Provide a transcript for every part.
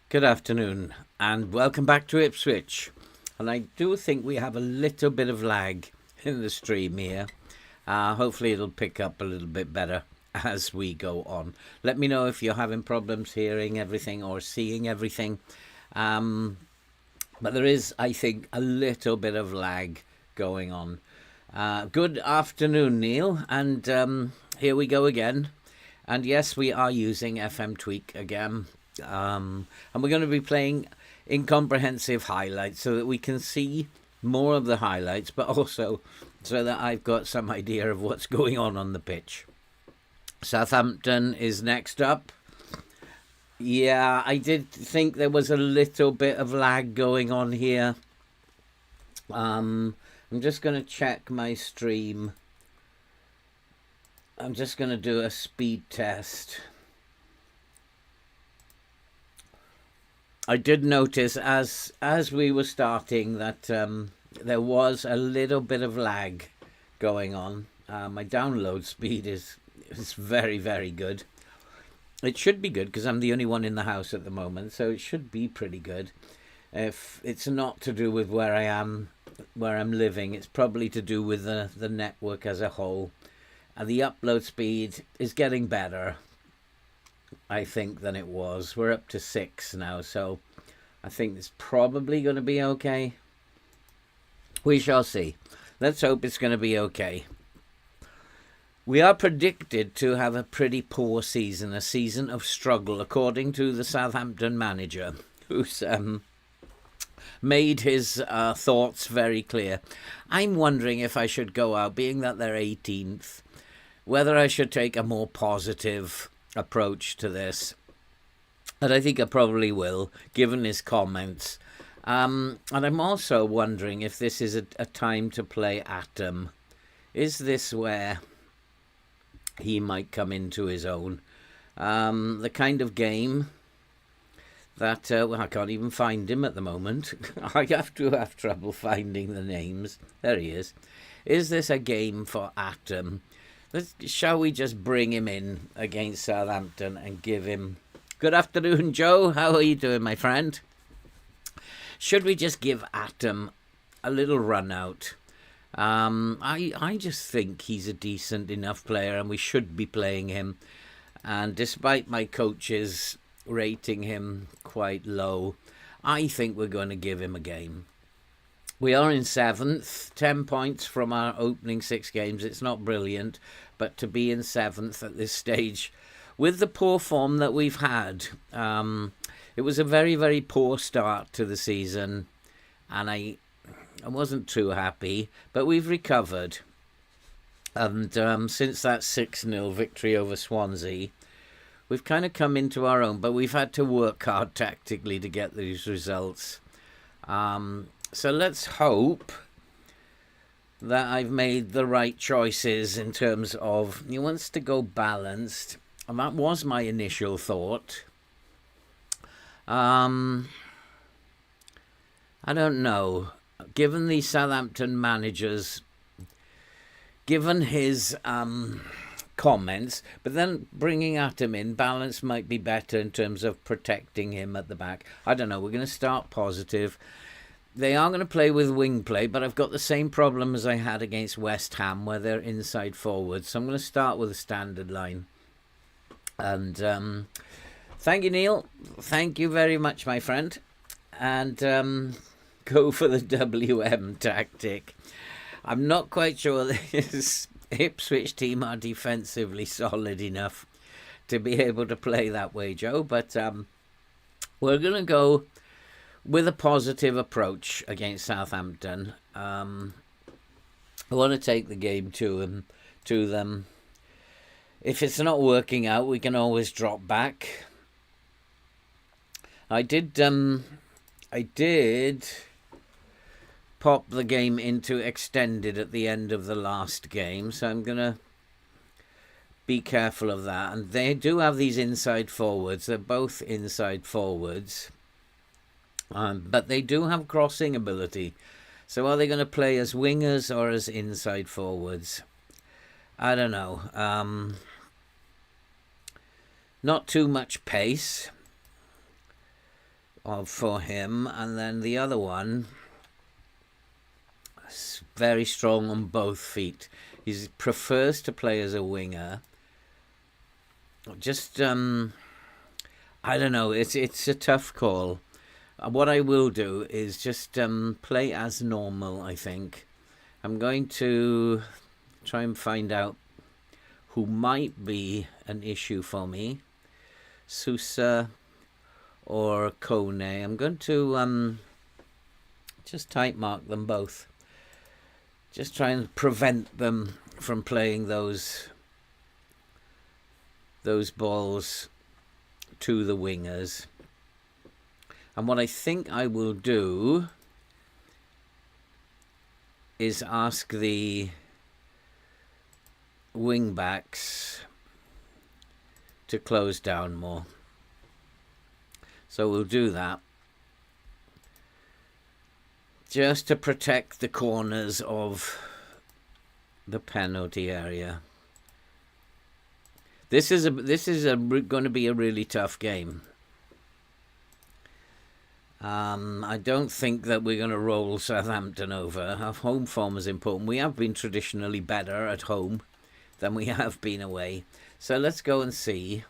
Good afternoon and welcome back to Ipswich. And I do think we have a little bit of lag in the stream here. Hopefully it'll pick up a little bit better as we go on. Let me know if you're having problems hearing everything or seeing everything. But there is, I think, a little bit of lag going on. Good afternoon, Neil. And here we go again. And yes, we are using FM Tweak again. And we're going to be playing incomprehensive highlights so that we can see more of the highlights, but also so that I've got some idea of what's going on the pitch. Southampton is next up. Yeah, I did think there was a little bit of lag going on here. I'm just going to check my stream. I'm just going to do a speed test. I did notice as we were starting that there was a little bit of lag going on. My download speed is very, very good. It should be good because I'm the only one in the house at the moment, so it should be pretty good. If it's not to do with where I am, where I'm living, it's probably to do with the network as a whole. And the upload speed is getting better, I think, than it was. We're up to 6 now, so I think it's probably going to be okay. We shall see. Let's hope it's going to be okay. We are predicted to have a pretty poor season, a season of struggle, according to the Southampton manager, who's made his thoughts very clear. I'm wondering if I should go out, being that they're 18th, whether I should take a more positive approach to this. And I think I probably will, given his comments. And I'm also wondering if this is a time to play Atom. Is this where he might come into his own? The kind of game that, well, I can't even find him at the moment. I have to have trouble finding the names. There he is. Is this a game for Atom? Shall we just bring him in against Southampton and give him... Good afternoon, Joe. How are you doing, my friend? Should we just give Atom a little run out? I just think he's a decent enough player and we should be playing him. And despite my coaches rating him quite low, I think we're going to give him a game. We are in 7th, 10 points from our opening 6 games. It's not brilliant, but to be in 7th at this stage, with the poor form that we've had, it was a very, very poor start to the season, and I wasn't too happy, but we've recovered. And since that 6-0 victory over Swansea, we've kind of come into our own, but we've had to work hard tactically to get these results. So let's hope that I've made the right choices in terms of he wants to go balanced. And that was my initial thought. I don't know. Given the Southampton managers, given his comments, but then bringing Atom in, balance might be better in terms of protecting him at the back. I don't know. We're going to start positive. They are going to play with wing play, but I've got the same problem as I had against West Ham, where they're inside forwards. So I'm going to start with a standard line. And thank you, Neil. Thank you very much, my friend. And go for the WM tactic. I'm not quite sure this Ipswich team are defensively solid enough to be able to play that way, Joe. But we're going to go with a positive approach against Southampton. I want to take the game to them. If it's not working out, we can always drop back. I did pop the game into extended at the end of the last game, so I'm going to be careful of that. And they do have these inside forwards. They're both inside forwards. But they do have crossing ability. So are they going to play as wingers or as inside forwards? I don't know. Not too much pace. for him, and then the other one is very strong on both feet. He prefers to play as a winger. Just I don't know. It's a tough call. What I will do is just play as normal, I think. I'm going to try and find out who might be an issue for me. Sousa or Kone. I'm going to just type mark them both. Just try and prevent them from playing those balls to the wingers. And what I think I will do is ask the wing backs to close down more. So we'll do that just to protect the corners of the penalty area. This is going to be a really tough game. I don't think that we're going to roll Southampton over. Our home form is important. We have been traditionally better at home than we have been away. So let's go and see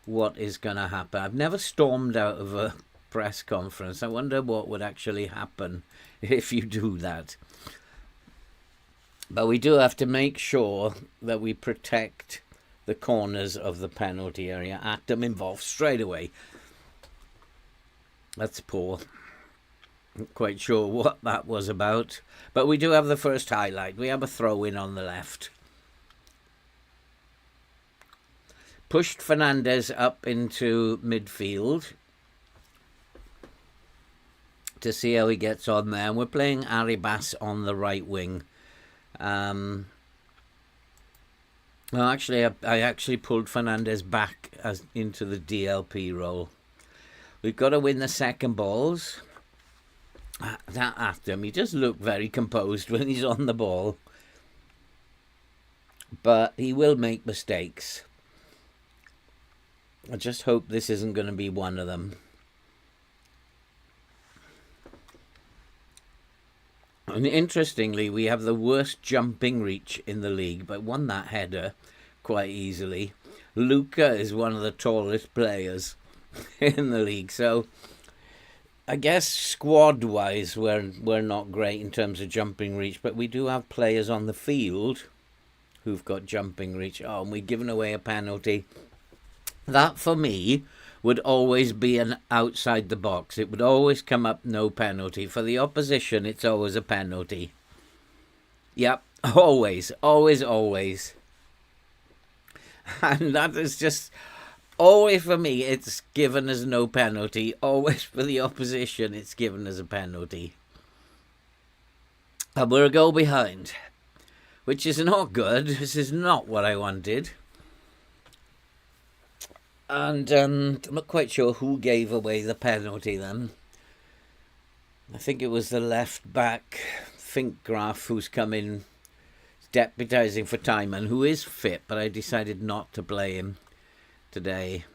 what is going to happen. I've never stormed out of a press conference. I wonder what would actually happen if you do that. But we do have to make sure that we protect the corners of the penalty area. Atom involved straight away. That's poor. Not quite sure what that was about. But we do have the first highlight. We have a throw-in on the left. Pushed Fernandez up into midfield to see how he gets on there. And we're playing Arribas on the right wing. Well, actually, I actually pulled Fernandez back into the DLP role. We've got to win the second balls. That Atom, he just looked very composed when he's on the ball. But he will make mistakes. I just hope this isn't going to be one of them. And interestingly, we have the worst jumping reach in the league, but won that header quite easily. Luca is one of the tallest players in the league, so I guess squad-wise we're not great in terms of jumping reach, but we do have players on the field who've got jumping reach. Oh, and we've given away a penalty. That, for me, would always be an outside the box. It would always come up no penalty. For the opposition, it's always a penalty. Yep, always, always, always. And that is just, always for me, it's given as no penalty. Always for the opposition, it's given as a penalty. And we're a goal behind, which is not good. This is not what I wanted. And I'm not quite sure who gave away the penalty then. I think it was the left back, Finkgraf, who's come in deputising for Timon, who is fit, but I decided not to play him today.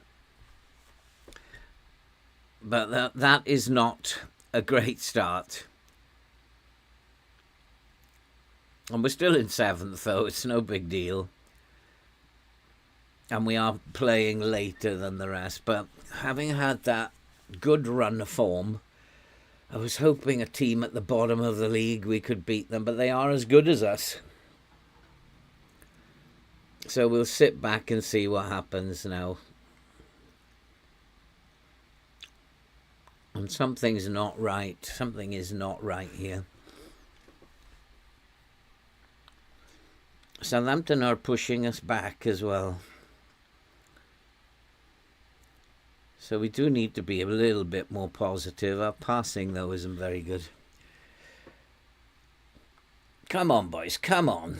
But that is not a great start. And we're still in 7th, though. It's no big deal. And we are playing later than the rest. But having had that good run of form, I was hoping a team at the bottom of the league, we could beat them. But they are as good as us. So we'll sit back and see what happens now. And something's not right. Something is not right here. Southampton are pushing us back as well. So we do need to be a little bit more positive. Our passing, though, isn't very good. Come on, boys, come on.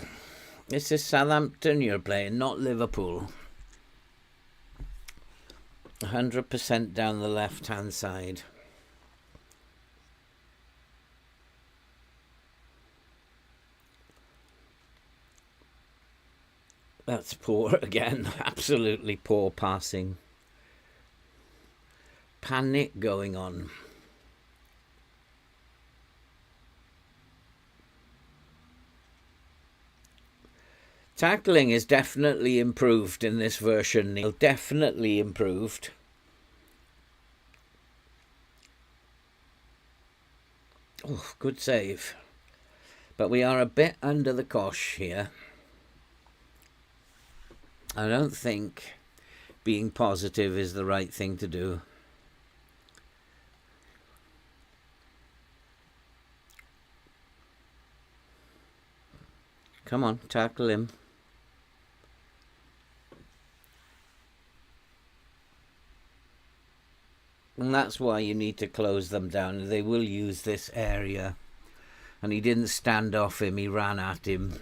This is Southampton you're playing, not Liverpool. 100% down the left-hand side. That's poor again. Absolutely poor passing. panic going on. Tackling is definitely improved in this version, Neil. Definitely improved. Oh, good save. But we are a bit under the cosh here. I don't think being positive is the right thing to do. Come on, tackle him. And that's why you need to close them down. They will use this area. And he didn't stand off him, he ran at him.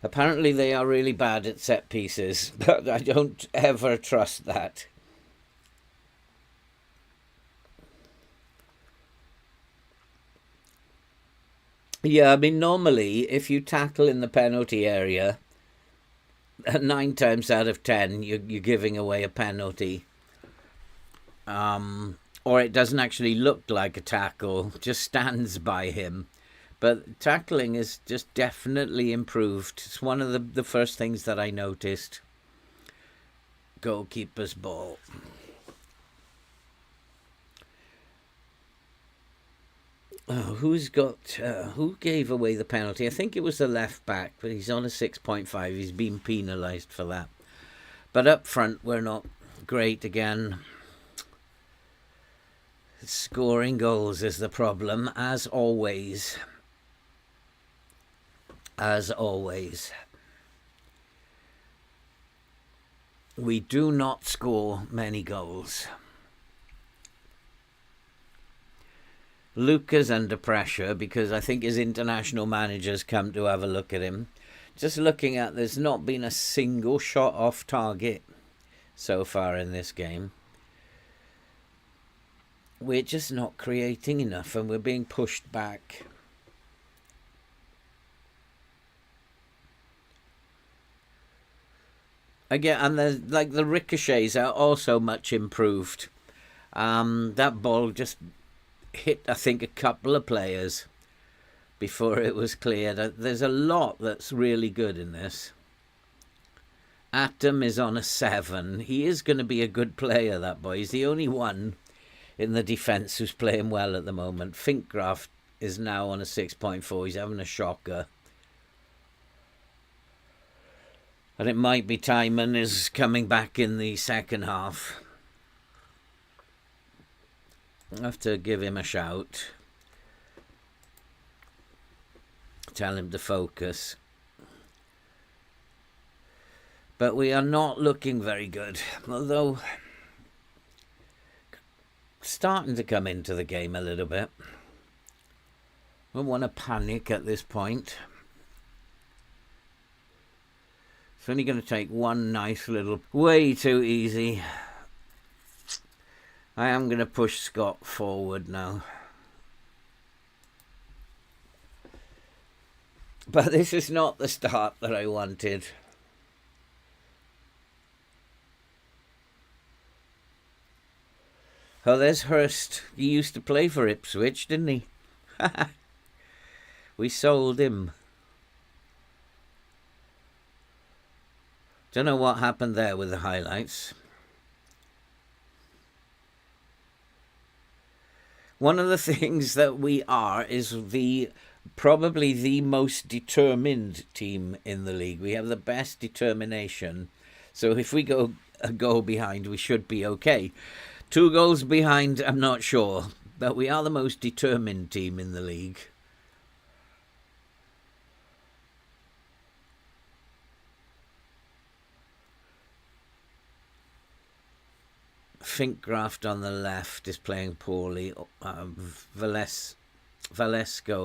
Apparently they are really bad at set pieces, but I don't ever trust that. Yeah, I mean, normally, if you tackle in the penalty area, 9 times out of 10, you're giving away a penalty. Or it doesn't actually look like a tackle, just stands by him. But tackling is just definitely improved. It's one of the first things that I noticed. Goalkeeper's ball. Oh, who gave away the penalty? I think it was the left back, but he's on a 6.5. He's been penalised for that. But up front, we're not great again. Scoring goals is the problem, as always. As always. We do not score many goals. Luca's under pressure because I think his international managers come to have a look at him. Just looking at, there's not been a single shot off target so far in this game. We're just not creating enough and we're being pushed back. Again, and the ricochets are also much improved. That ball just hit, I think, a couple of players before it was cleared. There's a lot that's really good in this. Atom is on a 7. He is going to be a good player, that boy. He's the only one in the defence who's playing well at the moment. Finkgraft is now on a 6.4. He's having a shocker. And it might be Timon is coming back in the second half. I'll have to give him a shout. Tell him to focus. But we are not looking very good. Although starting to come into the game a little bit. I don't want to panic at this point. It's only going to take one nice little... Way too easy. I am going to push Scott forward now. But this is not the start that I wanted. Oh, there's Hurst. He used to play for Ipswich, didn't he? We sold him. Don't know what happened there with the highlights. One of the things that we are is probably the most determined team in the league. We have the best determination. So if we go a goal behind, we should be okay. 2 goals behind, I'm not sure. But we are the most determined team in the league. Finkgraft on the left is playing poorly. Valesco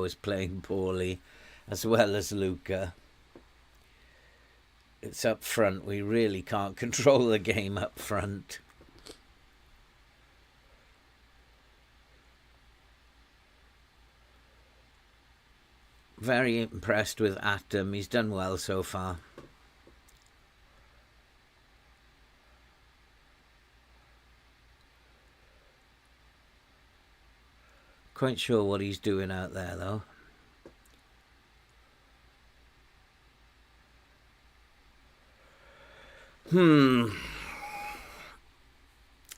is playing poorly, as well as Luca. It's up front. We really can't control the game up front. Very impressed with Atom. He's done well so far. Quite sure what he's doing out there, though.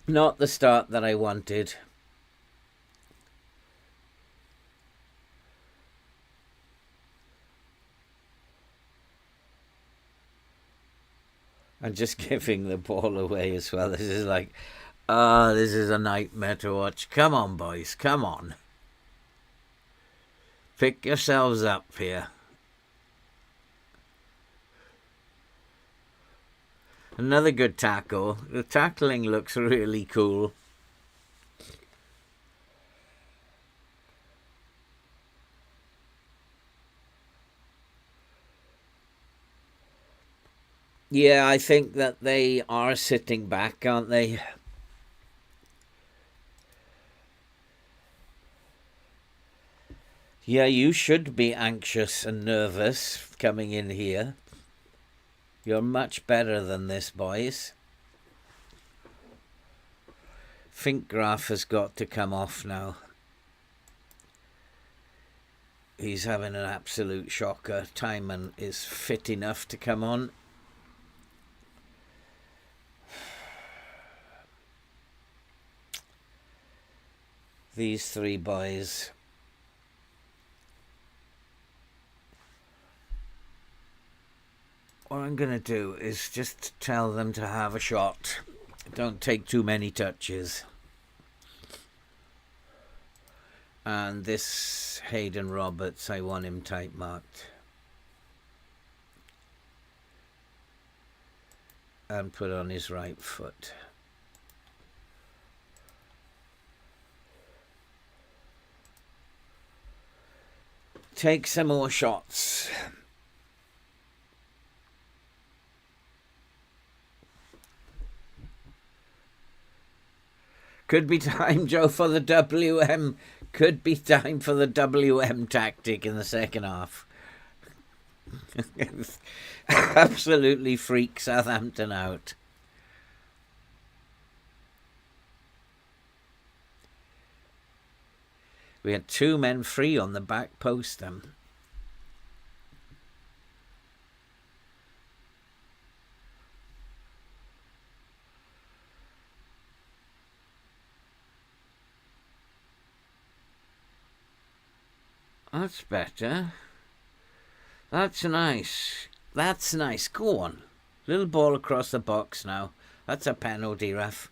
Not the start that I wanted. And just giving the ball away as well. This is like, this is a nightmare to watch. Come on, boys, come on. Pick yourselves up here. Another good tackle. The tackling looks really cool. Yeah, I think that they are sitting back, aren't they? Yeah, you should be anxious and nervous coming in here. You're much better than this, boys. Finkgraf has got to come off now. He's having an absolute shocker. Timon is fit enough to come on. These three boys. What I'm going to do is just tell them to have a shot. Don't take too many touches. And this Hayden Roberts, I want him type marked. And put on his right foot. Take some more shots. Could be time, Joe, for the WM. Could be time for the WM tactic in the second half. Absolutely freak Southampton out. We had two men free on the back post then. That's better. That's nice. That's nice. Go on. Little ball across the box now. That's a penalty, ref.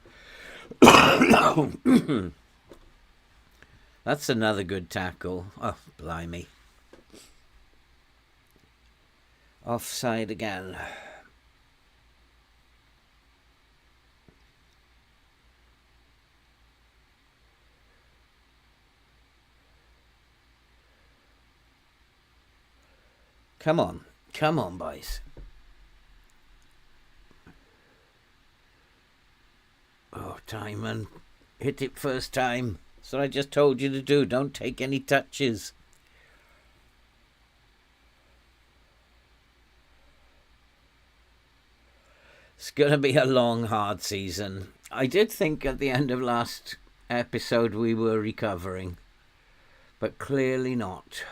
That's another good tackle. Oh, blimey. Offside again. Come on. Come on, boys. Oh, Timon. Hit it first time. That's what I just told you to do. Don't take any touches. It's going to be a long, hard season. I did think at the end of last episode we were recovering, but clearly not.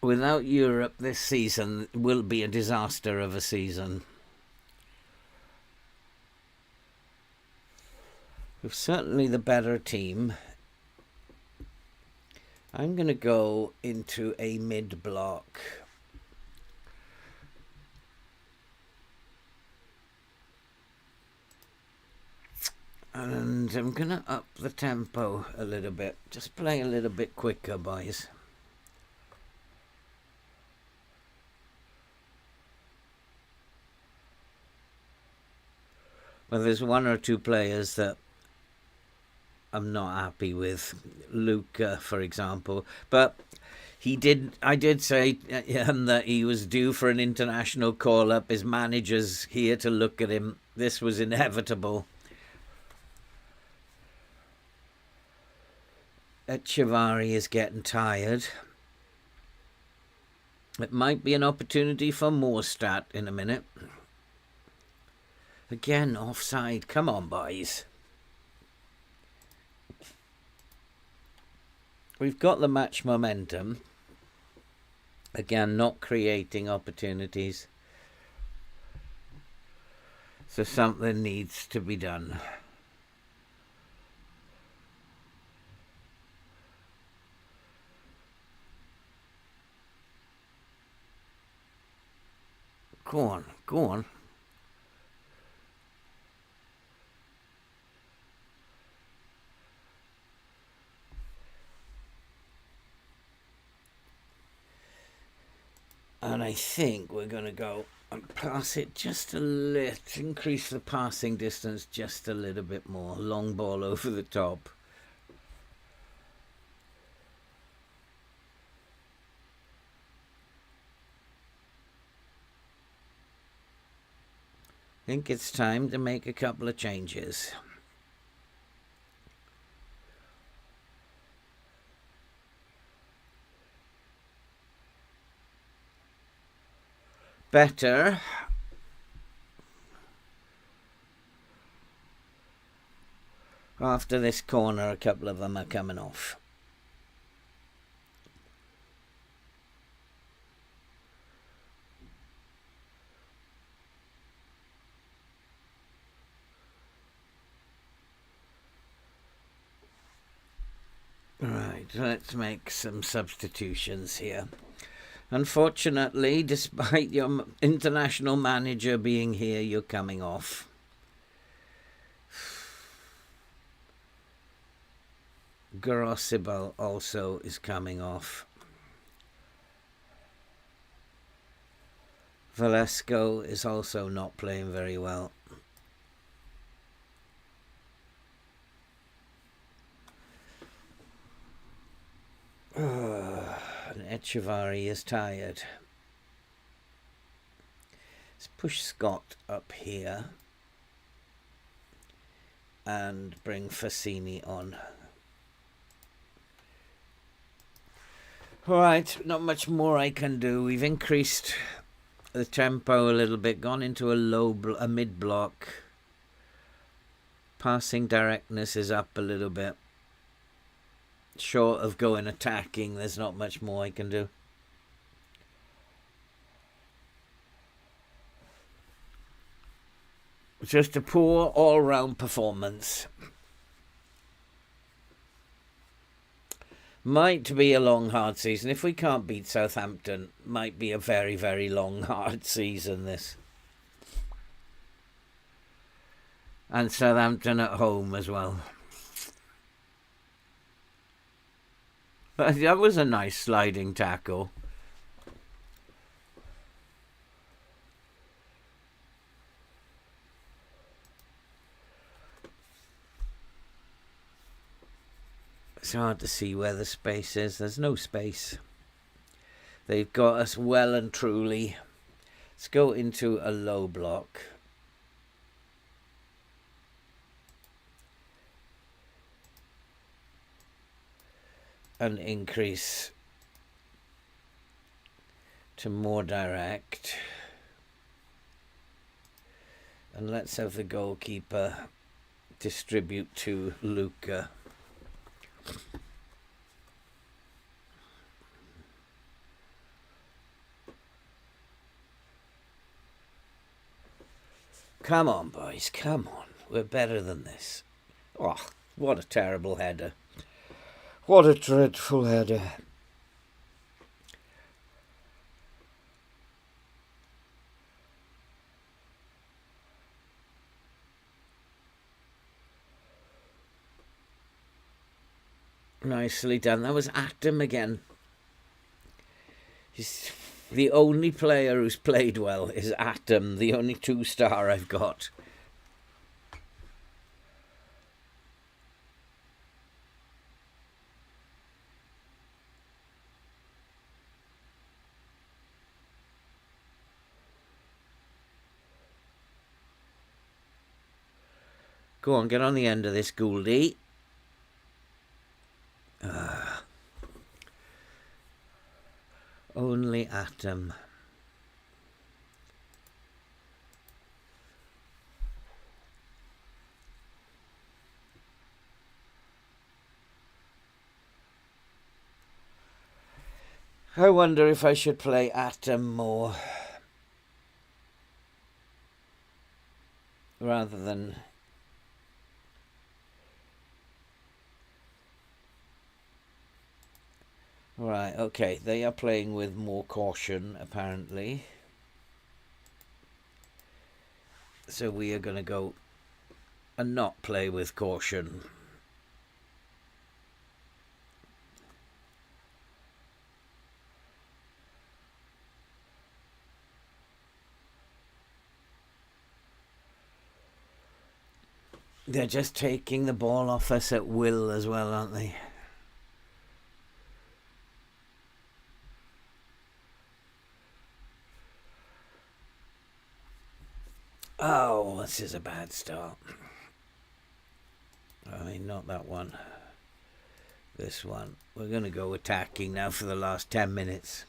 Without Europe, this season will be a disaster of a season. We're certainly the better team. I'm going to go into a mid-block. And I'm going to up the tempo a little bit. Just play a little bit quicker, boys. Well, there's one or two players that I'm not happy with. Luca, for example. But I did say that he was due for an international call-up. His manager's here to look at him. This was inevitable. Echevarri is getting tired. It might be an opportunity for Morstat in a minute. Again, offside. Come on, boys. We've got the match momentum. Again, not creating opportunities. So something needs to be done. Go on, go on. And I think we're going to go and pass it just a little, increase the passing distance just a little bit more. Long ball over the top. I think it's time to make a couple of changes. Better. After this corner, a couple of them are coming off. Right, let's make some substitutions here. Unfortunately, despite your international manager being here, you're coming off. Grosibal also is coming off. Velasco is also not playing very well. And Echevarri is tired. Let's push Scott up here and bring Fassini on. Alright, not much more I can do. We've increased the tempo a little bit, gone into a mid block. Passing directness is up a little bit. Short of going attacking, there's not much more I can do. Just a poor all-round performance. Might be a long, hard season. If we can't beat Southampton, might be a very, very long, hard season, this. And Southampton at home as well. That was a nice sliding tackle. It's hard to see where the space is. There's no space. They've got us well and truly. Let's go into a low block. And increase to more direct. And let's have the goalkeeper distribute to Luca. Come on, boys, come on. We're better than this. Oh, what a terrible header. What a dreadful header. Nicely done. That was Atom again. He's the only player who's played well is Atom, the only 2-star I've got. Go on, get on the end of this, Gouldy. Only Atom. I wonder if I should play Atom more rather than... Right, okay, they are playing with more caution, apparently. So we are going to go and not play with caution. They're just taking the ball off us at will as well, aren't they? Oh, this is a bad start. I mean, not that one. This one. We're going to go attacking now for the last 10 minutes.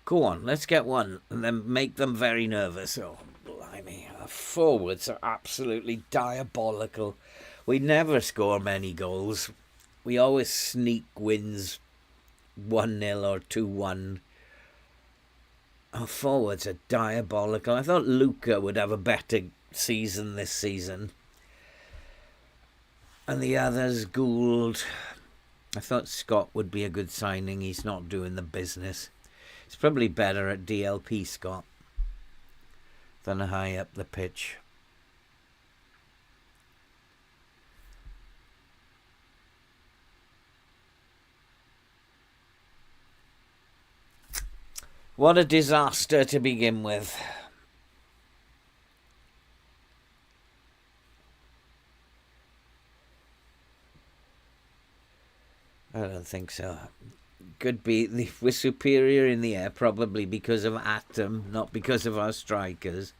Go on, let's get one and then make them very nervous. Oh, blimey. Our forwards are absolutely diabolical. We never score many goals. We always sneak wins 1-0 or 2-1. Our forwards are diabolical. I thought Luca would have a better season this season. And the others, Gould. I thought Scott would be a good signing. He's not doing the business. He's probably better at DLP, Scott, than high up the pitch. What a disaster to begin with. I don't think so. Could be we're superior in the air, probably because of Atom, not because of our strikers.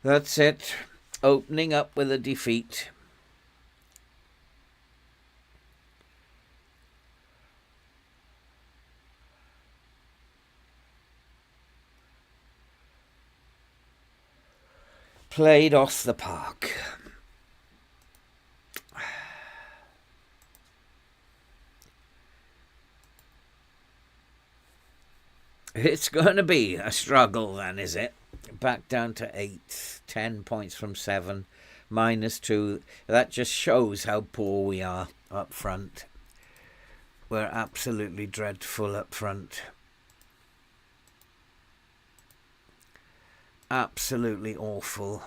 That's it. Opening up with a defeat. Played off the park. It's going to be a struggle then, is it? Back down to 8, 10 points from 7, -2. That just shows how poor we are up front. We're absolutely dreadful up front. Absolutely awful.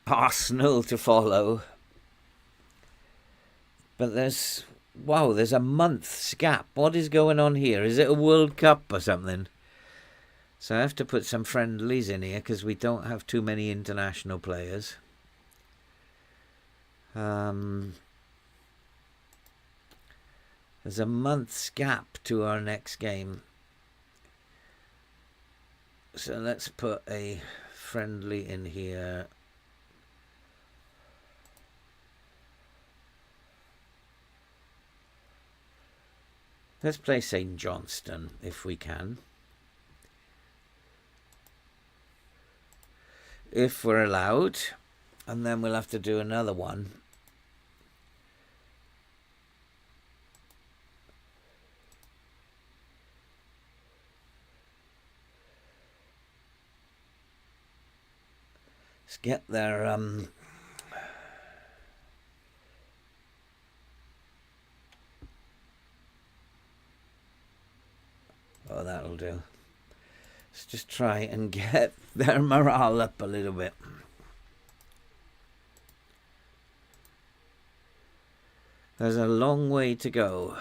Arsenal to follow. But there's a month's gap. What is going on here? Is it a World Cup or something? So I have to put some friendlies in here because we don't have too many international players. There's a month's gap to our next game. So let's put a friendly in here. Let's play St. Johnston if we can. If we're allowed. And then we'll have to do another one. Let's get their oh, that'll do. Let's just try and get their morale up a little bit. There's a long way to go.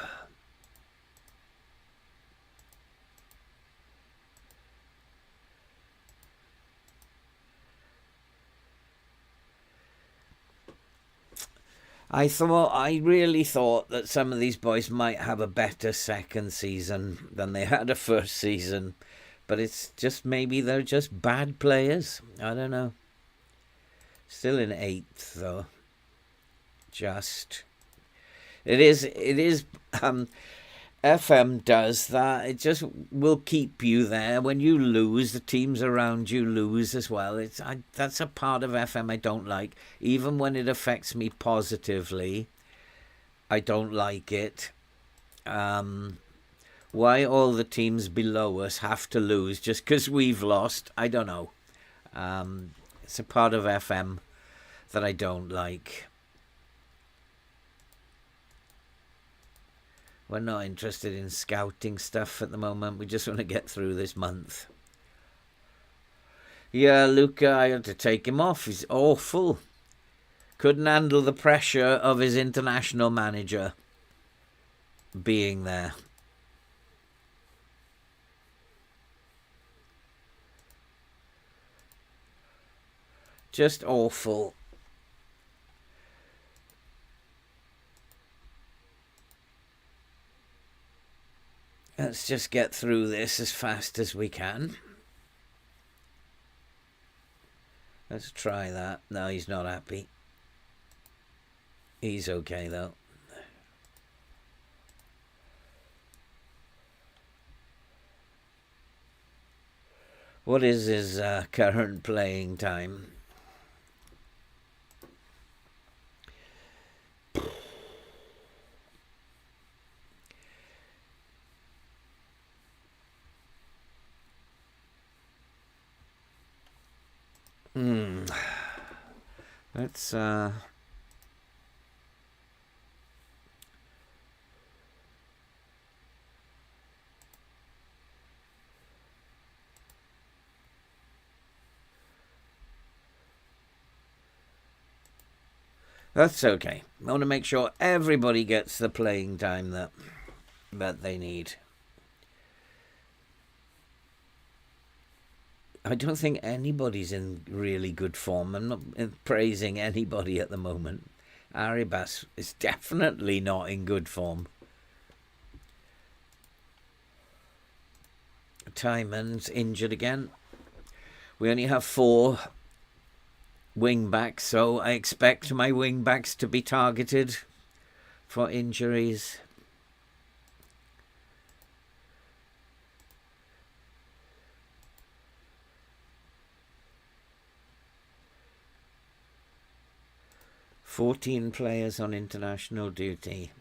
I really thought that some of these boys might have a better second season than they had a first season. But it's just maybe they're just bad players. I don't know. Still in 8th, though. It is. FM does that. It just will keep you there. When you lose, the teams around you lose as well. That's a part of FM I don't like. Even when it affects me positively, I don't like it. Why all the teams below us have to lose just because we've lost, I don't know. It's a part of FM that I don't like. We're not interested in scouting stuff at the moment. We just want to get through this month. Yeah, Luca, I had to take him off. He's awful. Couldn't handle the pressure of his international manager being there. Just awful. Let's just get through this as fast as we can. Let's try that. No, he's not happy. He's okay, though. What is his current playing time? Let's 's okay. I want to make sure everybody gets the playing time that they need. I don't think anybody's in really good form. I'm not praising anybody at the moment. Arribas is definitely not in good form. Tyman's injured again. We only have 4 wing backs, so I expect my wing backs to be targeted for injuries. "14 players on international duty.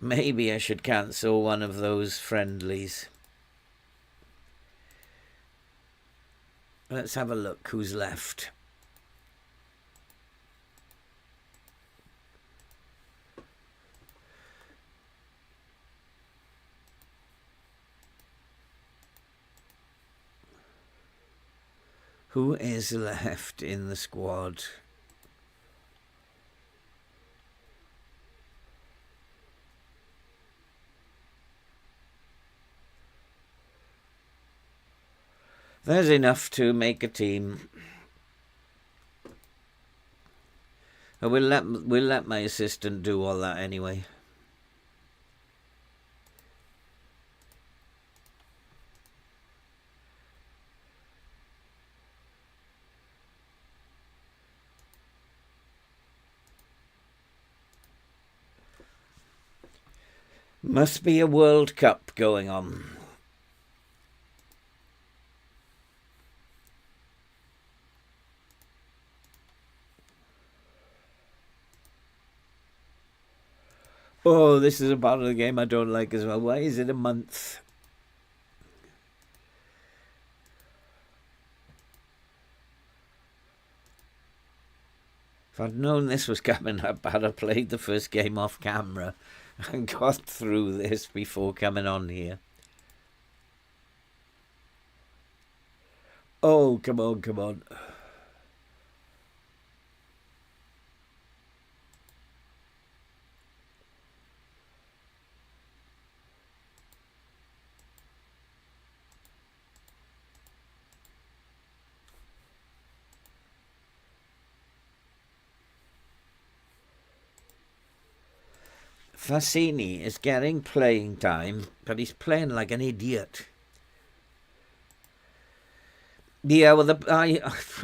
Maybe I should cancel one of those friendlies. Let's have a look who's left. Who is left in the squad? There's enough to make a team. We'll let my assistant do all that anyway. Must be a World Cup going on. Oh, this is a part of the game I don't like as well. Why is it a month? If I'd known this was coming up, I'd have played the first game off camera and got through this before coming on here. Oh, come on, come on. Fassini is getting playing time, but he's playing like an idiot. Yeah, well,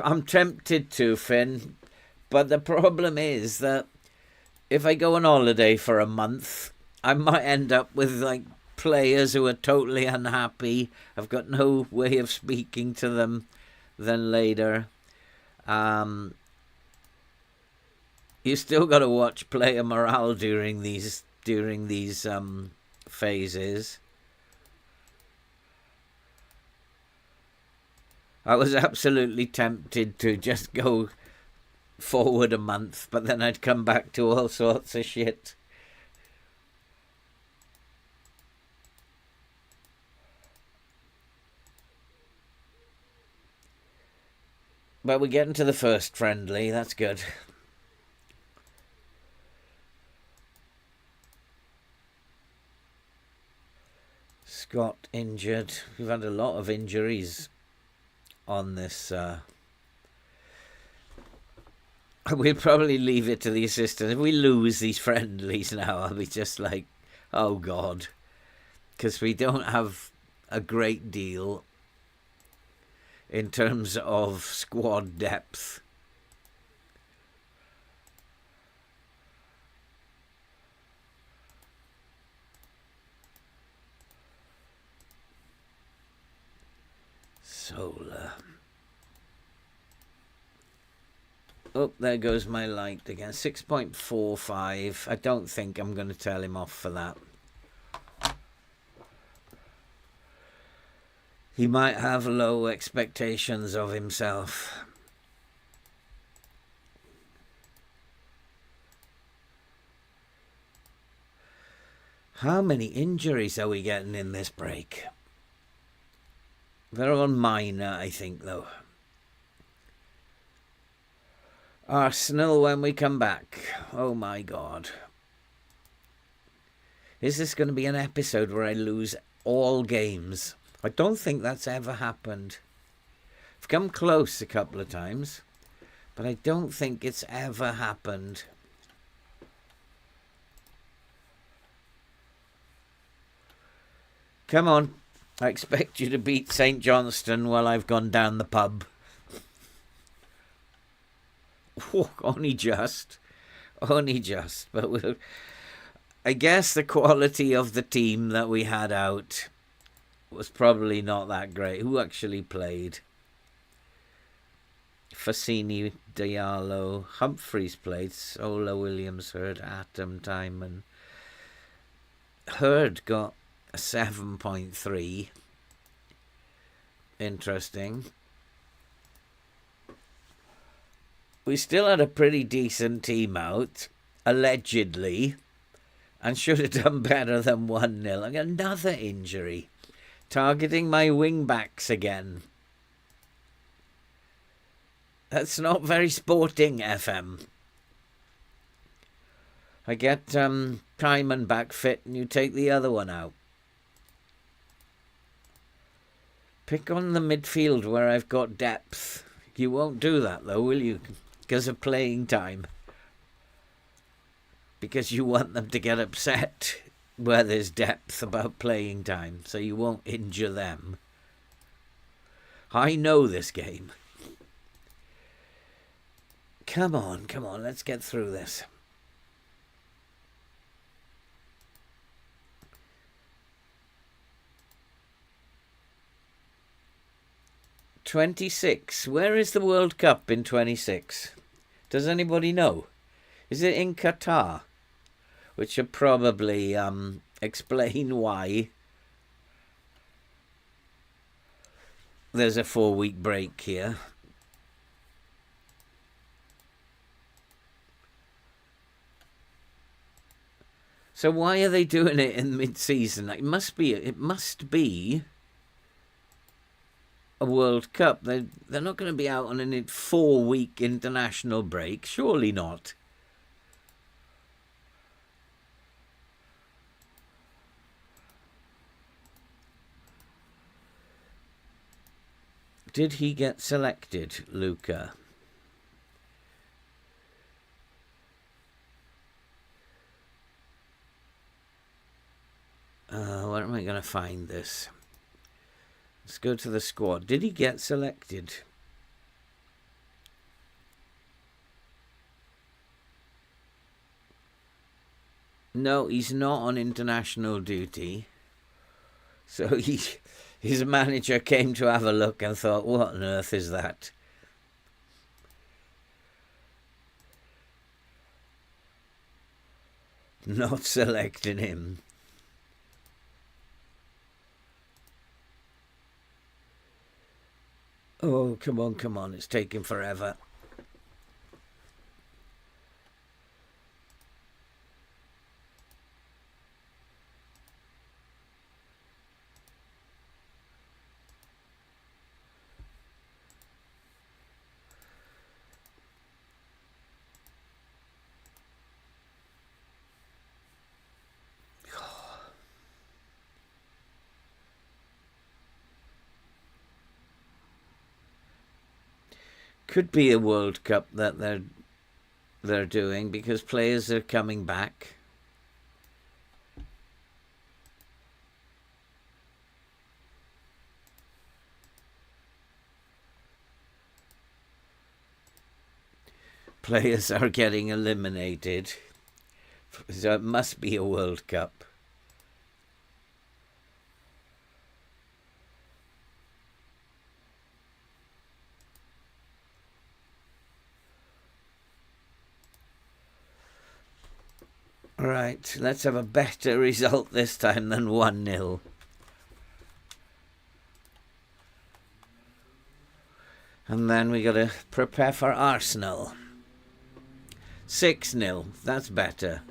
I'm tempted to, Finn, But the problem is that if I go on holiday for a month, I might end up with like players who are totally unhappy. I've got no way of speaking to them then later. You still got to watch player morale during these phases. I was absolutely tempted to just go forward a month, but then I'd come back to all sorts of shit. But we're getting to the first friendly, that's good. Scott injured. We've had a lot of injuries on this. We'll probably leave it to the assistant. If we lose these friendlies now, I'll be just like, oh God. Because we don't have a great deal in terms of squad depth. Solar. Oh, there goes my light again. 6.45. I don't think I'm going to tell him off for that. He might have low expectations of himself. How many injuries are we getting in this break? They're all minor, I think, though. Arsenal when we come back. Oh my God. Is this going to be an episode where I lose all games? I don't think that's ever happened. I've come close a couple of times, but I don't think it's ever happened. Come on. I expect you to beat St. Johnston while I've gone down the pub. Oh, only just. But I guess the quality of the team that we had out was probably not that great. Who actually played? Fassini, Diallo, Humphreys played. Sola, Williams, Hurd, Atom, Timon. Hurd got a 7.3. Interesting. We still had a pretty decent team out, allegedly, and should have done better than 1-0. I got another injury. Targeting my wing-backs again. That's not very sporting, FM. I get Timon back fit and you take the other one out. Pick on the midfield where I've got depth. You won't do that, though, will you? Because of playing time. Because you want them to get upset where there's depth about playing time, so you won't injure them. I know this game. Come on, let's get through this. '26. Where is the World Cup in '26? Does anybody know? Is it in Qatar? Which should probably explain why there's a 4-week break here. So why are they doing it in mid-season? It must be a World Cup. They're not going to be out on a 4-week international break. Surely not. Did he get selected, Luca? Where am I going to find this? Let's go to the squad. Did he get selected? No, he's not on international duty. So his manager came to have a look and thought, what on earth is that? Not selecting him. Oh, come on, come on. It's taking forever. Could be a World Cup that they're doing because players are coming back. Players are getting eliminated. So it must be a World Cup. Right, let's have a better result this time than 1-0. And then we got to prepare for Arsenal. 6-0, that's better.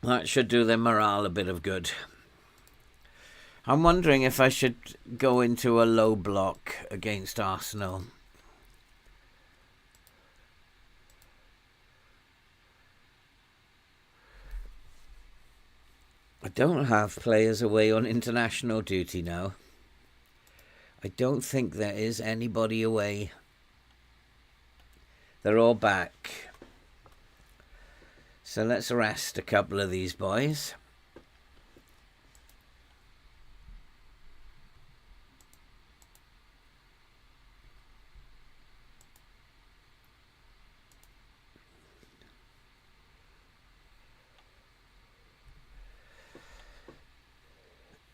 That should do their morale a bit of good. I'm wondering if I should go into a low block against Arsenal. I don't have players away on international duty now. I don't think there is anybody away. They're all back. So let's rest a couple of these boys.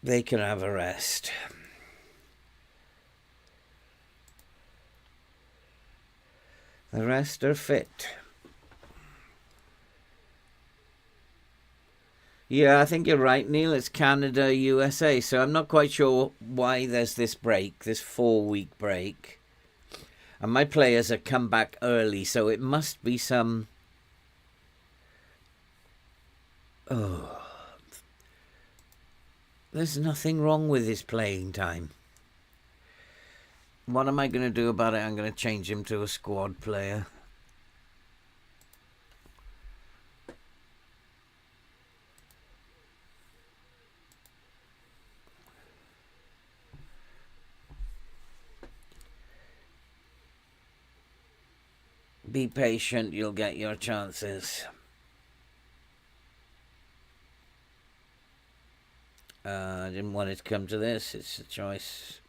They can have a rest. The rest are fit. Yeah, I think you're right, Neil. It's Canada, USA. So I'm not quite sure why there's this break, this 4-week break. And my players have come back early, so it must be some... Oh... There's nothing wrong with his playing time. What am I going to do about it? I'm going to change him to a squad player. Be patient, you'll get your chances. I didn't want it to come to this. It's a choice.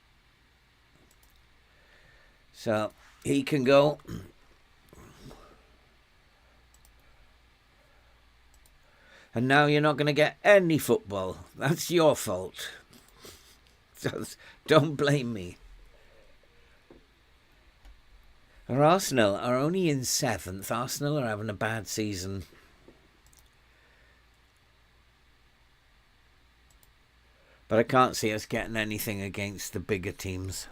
So he can go. And now you're not going to get any football. That's your fault. Don't blame me. Arsenal are only in 7th. Arsenal are having a bad season. But I can't see us getting anything against the bigger teams.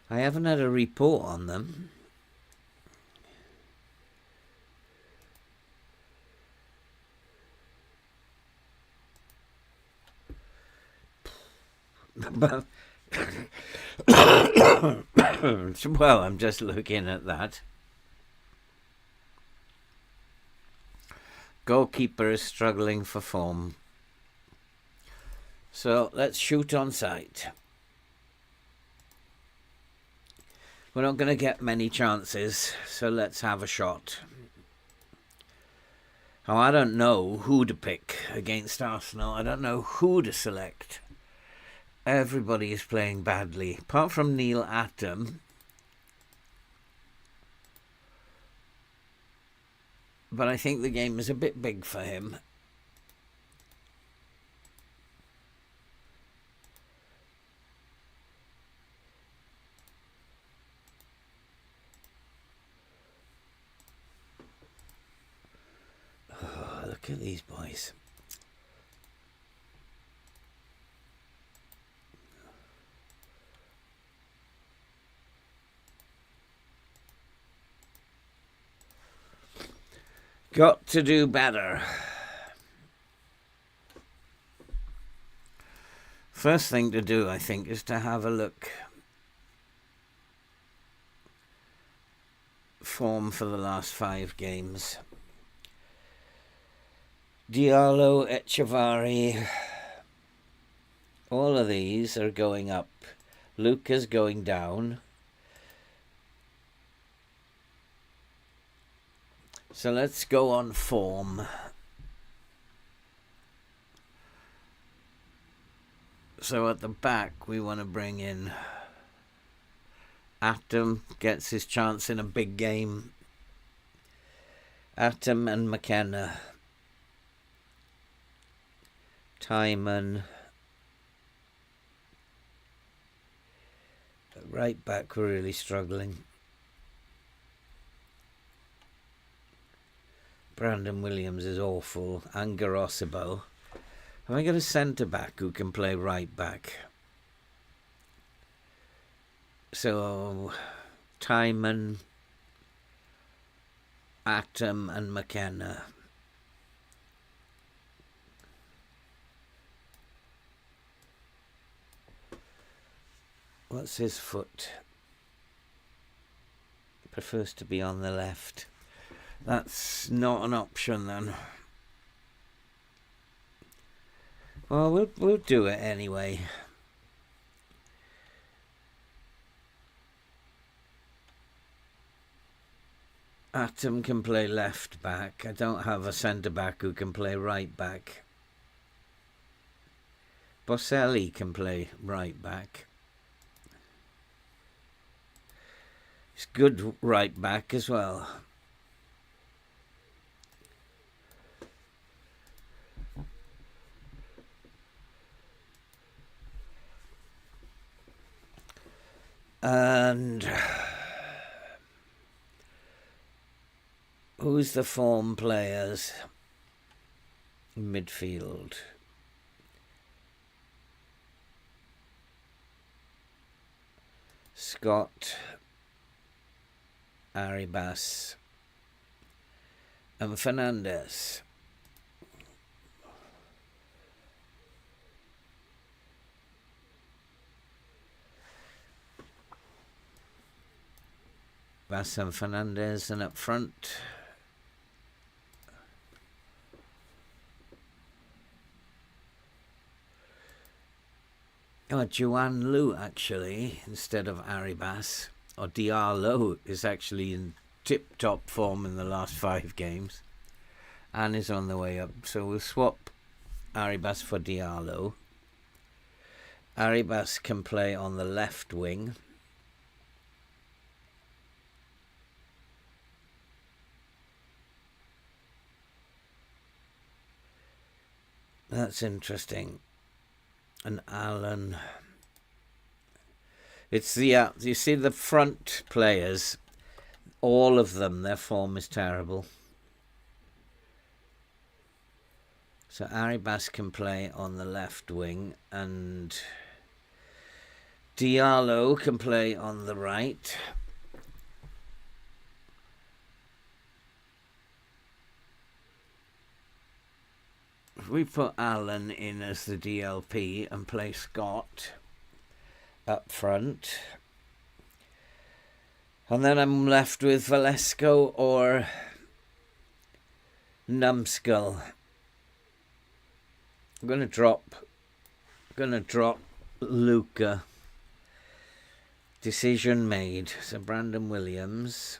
I haven't had a report on them. Well, I'm just looking at that. Goalkeeper is struggling for form. So let's shoot on sight. We're not going to get many chances, so let's have a shot. Oh, I don't know who to pick against Arsenal. I don't know who to select. Everybody is playing badly, apart from Neil Atom. But I think the game is a bit big for him. Oh, look at these boys. Got to do better. First thing to do, I think, is to have a look. Form for the last 5 games. Diallo, Echevarri, all of these are going up. Luca's going down. So let's go on form. So at the back we want to bring in Atom, gets his chance in a big game. Atom and McKenna. Timon. Right back we're really struggling. Brandon Williams is awful. And Garosibo. Have I got a centre back who can play right back? So Timon, Atom and McKenna. What's his foot? Prefers to be on the left. That's not an option then. Well, we'll do it anyway. Atom can play left back. I don't have a centre back who can play right back. Boselli can play right back. He's good right back as well. And who's the form players? Midfield. Scott, Arribas, and Fernandez. Bass and Fernandez, and up front Juan Lu actually instead of Arribas. Or Diallo is actually in tip-top form in the last 5 games and is on the way up. So we'll swap Arribas for Diallo. Arribas can play on the left wing. That's interesting. And Alan. It's the you see the front players, all of them, their form is terrible. So Arribas can play on the left wing and Diallo can play on the right. If we put Alan in as the DLP and play Scott up front, and then I'm left with Valesco or Numbskull. I'm going to drop Gonna drop Luca. Decision made. So Brandon Williams.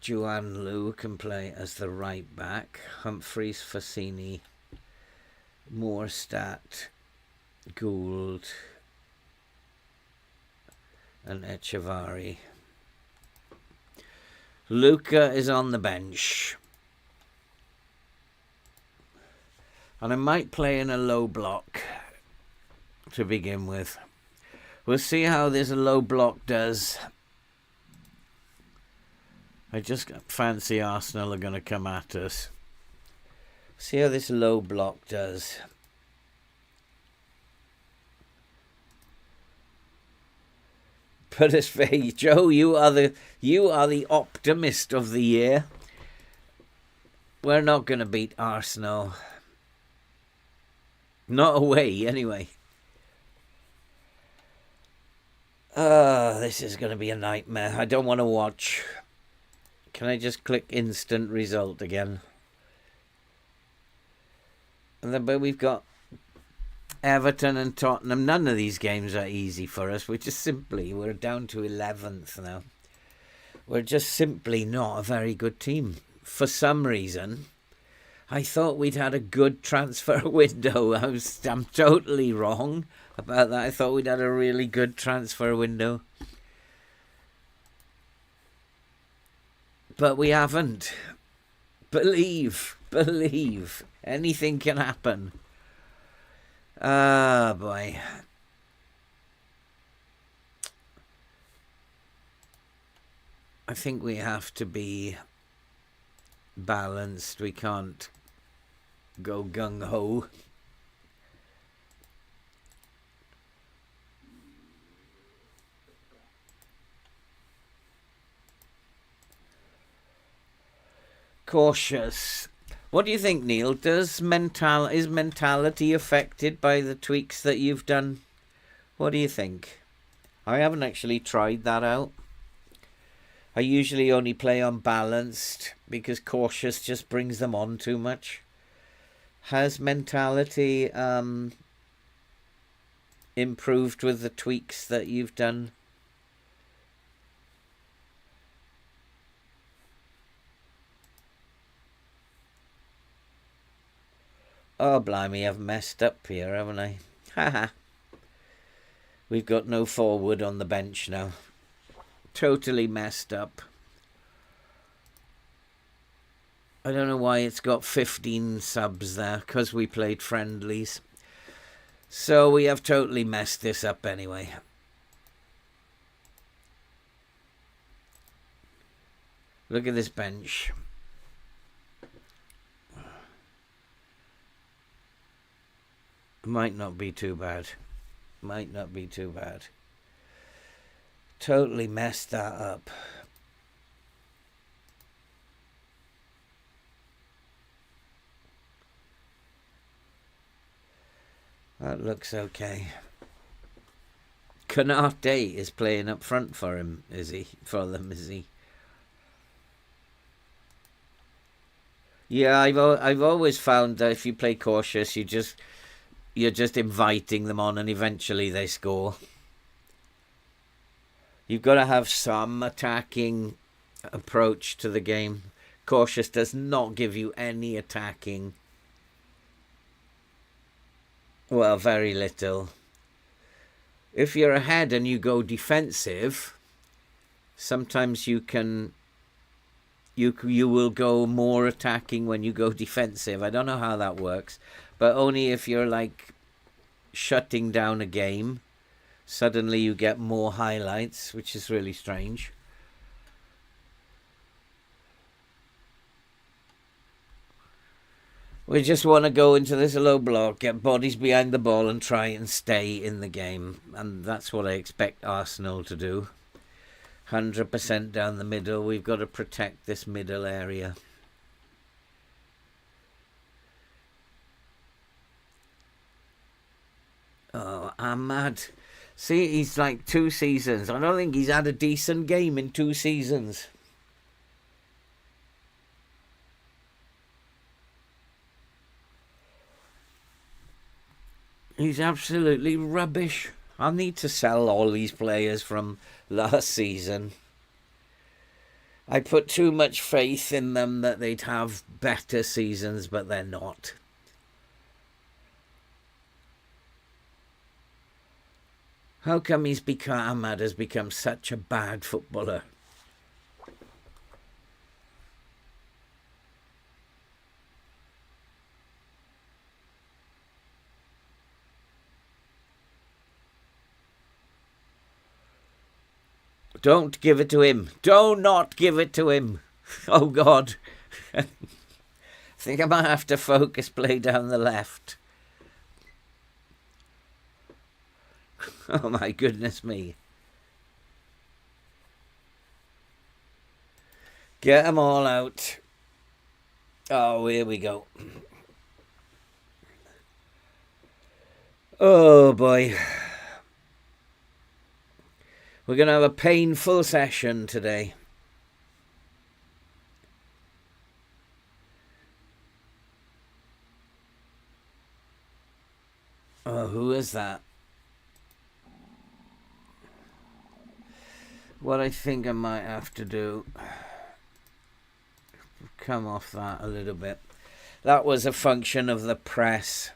Juan Lu can play as the right back. Humphreys, Fassini, Moorstadt, Gould, and Echevarri. Luca is on the bench. And I might play in a low block to begin with. We'll see how this low block does. I just fancy Arsenal are going to come at us. See how this low block does. Put us face, Joe. You are the optimist of the year. We're not going to beat Arsenal. Not away, anyway. This is going to be a nightmare. I don't want to watch. Can I just click instant result again? And then, but we've got Everton and Tottenham. None of these games are easy for us. We're down to 11th now. We're just simply not a very good team. For some reason, I thought we'd had a good transfer window. I'm totally wrong about that. I thought we'd had a really good transfer window. But we haven't. Believe. Anything can happen. Ah, boy. I think we have to be balanced. We can't go gung-ho. Cautious. What do you think, Neil? Is mentality affected by the tweaks that you've done? What do you think? I haven't actually tried that out. I usually only play on balanced because cautious just brings them on too much. Has mentality improved with the tweaks that you've done? Oh, blimey, I've messed up here, haven't I? Haha. We've got no forward on the bench now. Totally messed up. I don't know why it's got 15 subs there, because we played friendlies. So we have totally messed this up anyway. Look at this bench. Might not be too bad. Totally messed that up. That looks okay. Canate is playing up front for him, is he? For them, is he? Yeah, I've always found that if you play cautious, you're just inviting them on, and eventually they score. You've got to have some attacking approach to the game. Cautious does not give you any attacking. Well, very little. If you're ahead and you go defensive, sometimes you will go more attacking when you go defensive. I don't know how that works, but only if you're like shutting down a game, suddenly you get more highlights, which is really strange. We just want to go into this low block, get bodies behind the ball and try and stay in the game. And that's what I expect Arsenal to do. 100% down the middle. We've got to protect this middle area. Oh, Ahmad. See, he's like 2 seasons. I don't think he's had a decent game in 2 seasons. He's absolutely rubbish. I'll need to sell all these players from last season. I put too much faith in them that they'd have better seasons, but they're not. How come Ahmad has become such a bad footballer? Don't give it to him. Do not give it to him. Oh, God. I think I might have to focus play down the left. Oh, my goodness me. Get them all out. Oh, here we go. Oh, boy. We're going to have a painful session today. Oh, who is that? What I think I might have to do... come off that a little bit. That was a function of the press.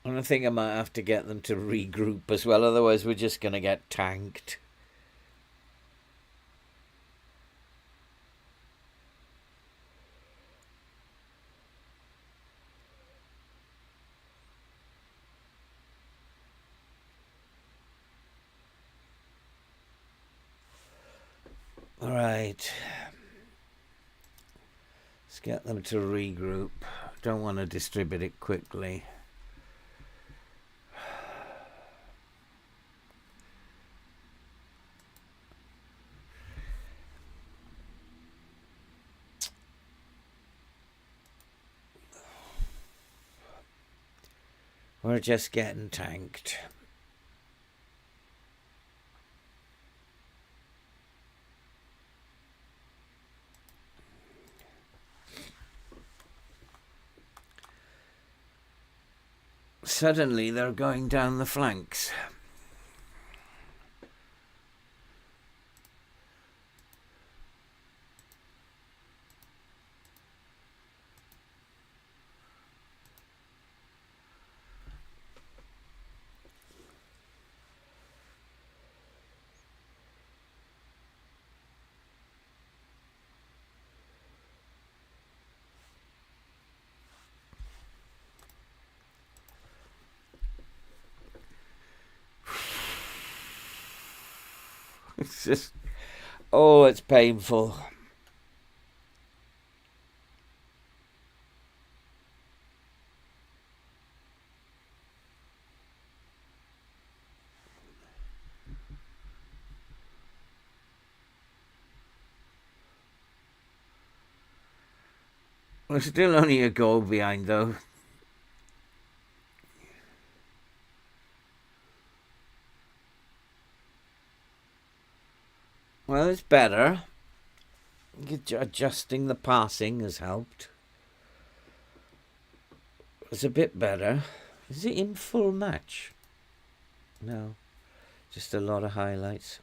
And I think I might have to get them to regroup as well, otherwise we're just going to get tanked. All right. Let's get them to regroup. Don't want to distribute it quickly. We're just getting tanked. Suddenly they're going down the flanks. It's just, oh, it's painful. We're still only a goal behind, though. Well, it's better. Adjusting the passing has helped. It's a bit better. Is it in full match? No. Just a lot of highlights.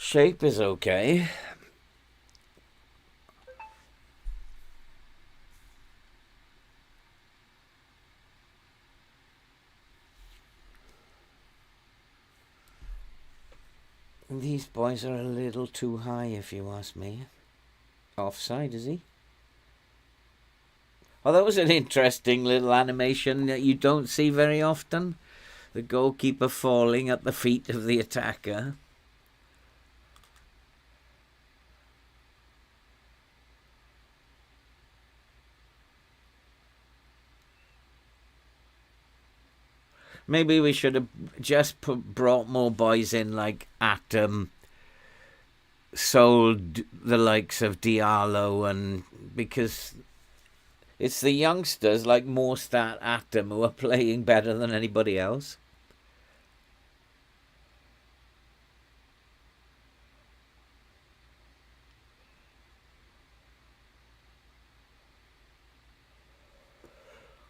Shape is okay. These boys are a little too high, if you ask me. Offside, is he? Oh, that was an interesting little animation that you don't see very often. The goalkeeper falling at the feet of the attacker. Maybe we should have just brought more boys in, like Atom, sold the likes of Diallo, and because it's the youngsters like Morstat, Atom who are playing better than anybody else.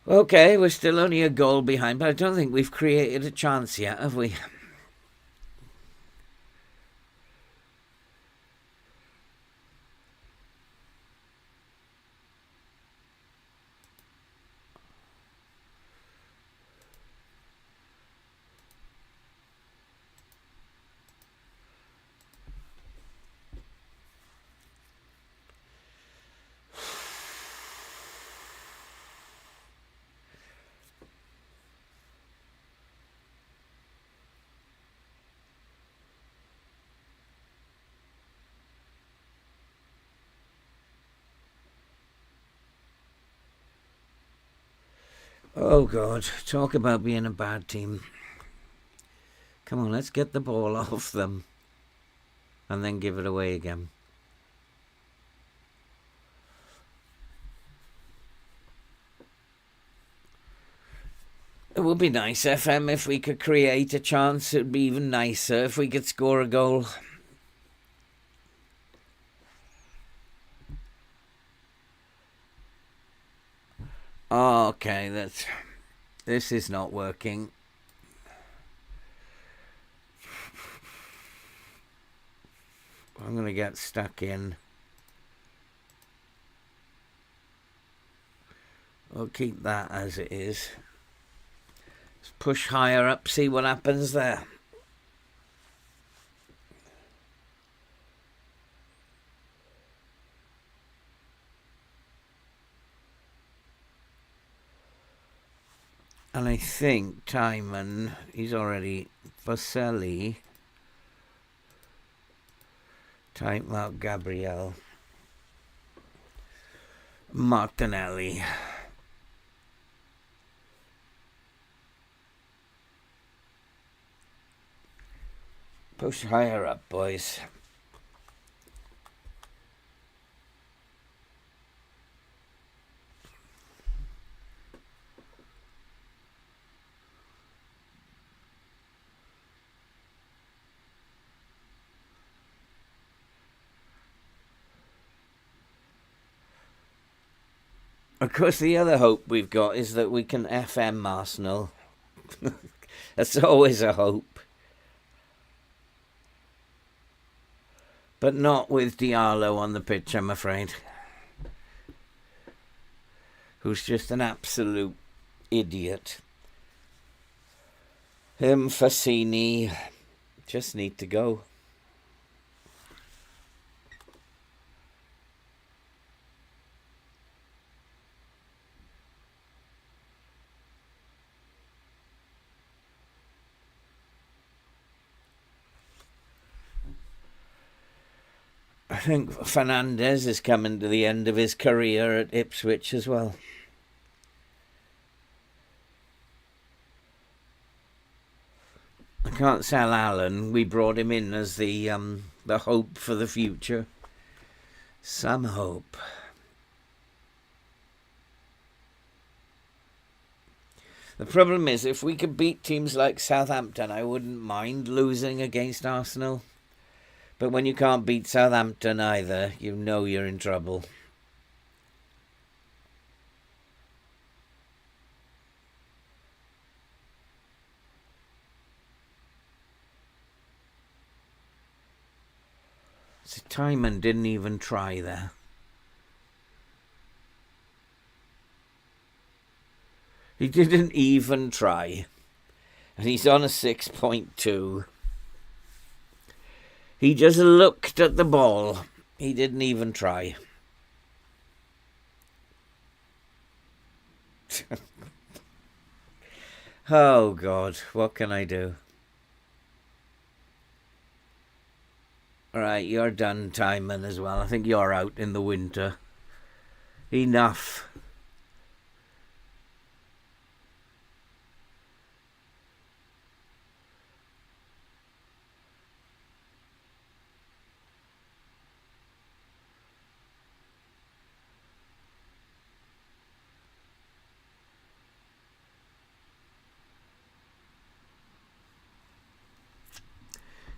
Okay, we're still only a goal behind, but I don't think we've created a chance yet, have we? Oh, God. Talk about being a bad team. Come on, let's get the ball off them. And then give it away again. It would be nice, FM, if we could create a chance. It would be even nicer if we could score a goal. Okay, this is not working. I'm going to get stuck in. We'll keep that as it is. Let's push higher up, see what happens there. And I think Timon, he's already Vaselli. Time out Gabriel. Martinelli. Push higher up, boys. Of course, the other hope we've got is that we can FM Arsenal. That's always a hope. But not with Diallo on the pitch, I'm afraid. Who's just an absolute idiot. Him, Fassini, just need to go. I think Fernandez is coming to the end of his career at Ipswich as well. I can't sell Alan. We brought him in as the hope for the future. Some hope. The problem is, if we could beat teams like Southampton, I wouldn't mind losing against Arsenal. But when you can't beat Southampton either, you know you're in trouble. So Timon didn't even try there. He didn't even try. And he's on a 6.2. He just looked at the ball. He didn't even try. Oh, God. What can I do? All right, you're done, Timon, as well. I think you're out in the winter. Enough.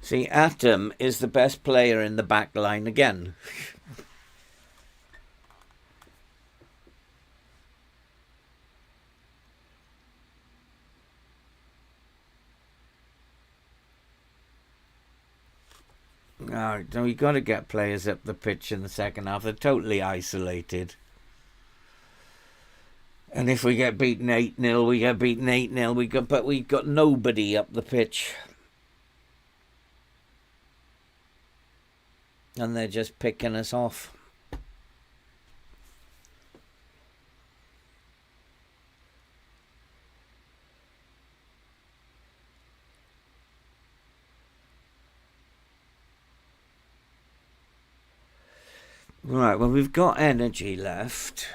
See, Atom is the best player in the back line again. Oh, no, we got to get players up the pitch in the second half. They're totally isolated. And if we get beaten 8-0, we get beaten 8-0. But we got nobody up the pitch. And they're just picking us off. Right, well, we've got energy left.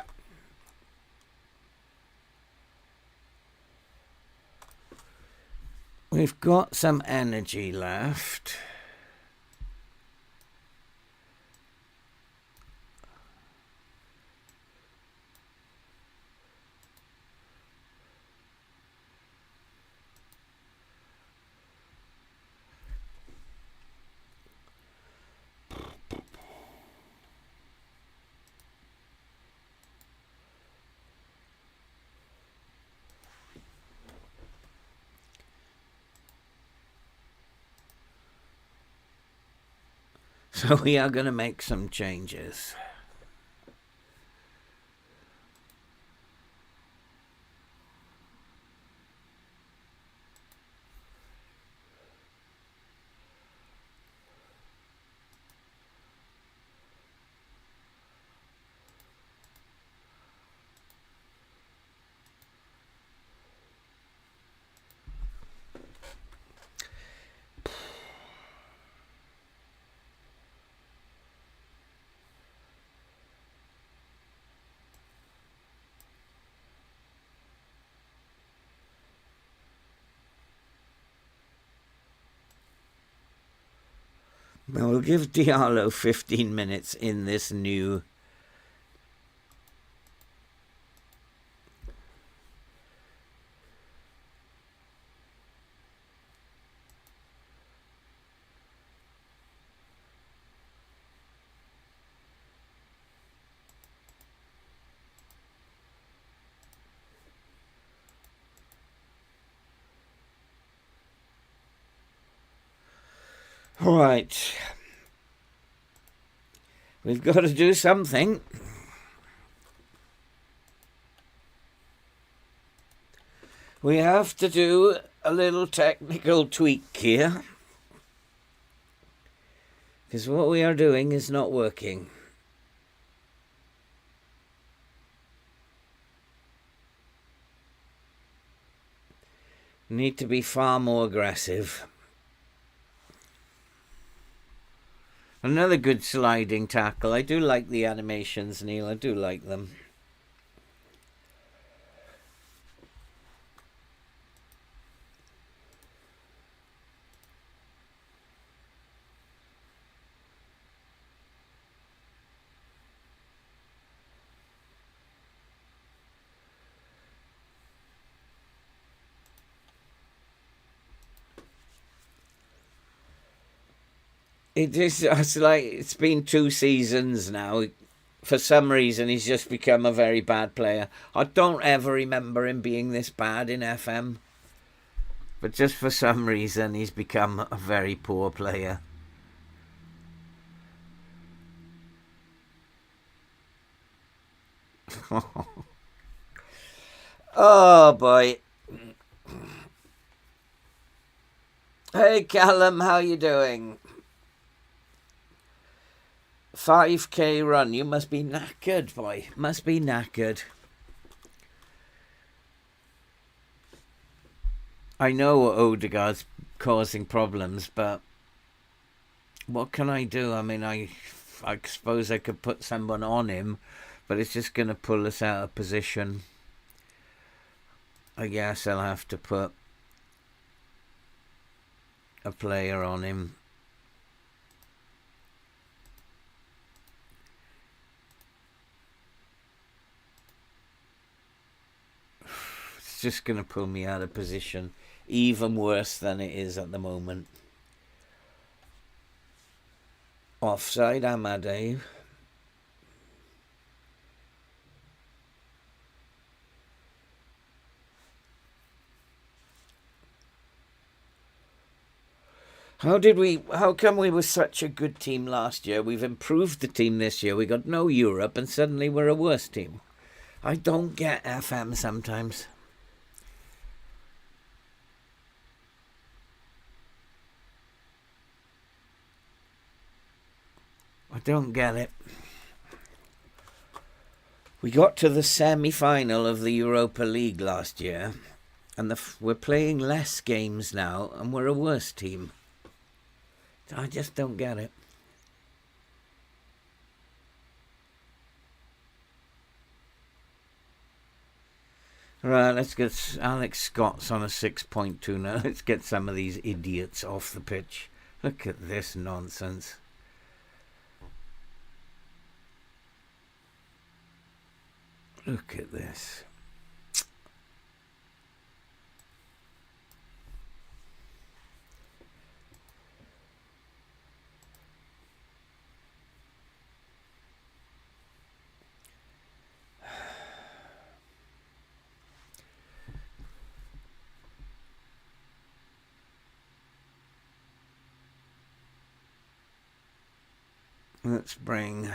We've got some energy left. So we are going to make some changes. Well, we'll give Diallo 15 minutes in this new... All right. We've got to do something. We have to do a little technical tweak here. Because what we are doing is not working. We need to be far more aggressive. Another good sliding tackle. I do like the animations, Neil. I do like them. It's like it's been 2 seasons now. For some reason, he's just become a very bad player. I don't ever remember him being this bad in FM. But just for some reason, he's become a very poor player. Oh, boy. Hey, Callum, how you doing? 5k run. You must be knackered, boy. Must be knackered. I know Odegaard's causing problems, but what can I do? I mean, I suppose I could put someone on him, but it's just going to pull us out of position. I guess I'll have to put a player on him. It's just going to pull me out of position, even worse than it is at the moment. Offside, Ahmad, Dave. How come we were such a good team last year? We've improved the team this year. We got no Europe and suddenly we're a worse team. I don't get FM sometimes. I don't get it. We got to the semi-final of the Europa League last year, and we're playing less games now, and we're a worse team. I just don't get it. Right, let's get Alex Scott's on a 6.2 now. Let's get some of these idiots off the pitch. Look at this nonsense. Look at this. Let's bring...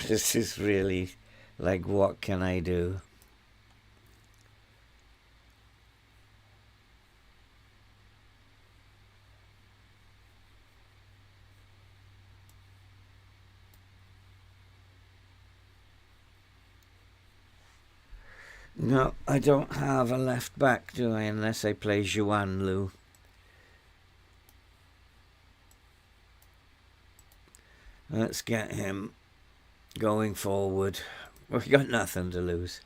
This is really like, what can I do? No, I don't have a left back, do I? Unless I play Juan Lu. Let's get him going forward. We've got nothing to lose.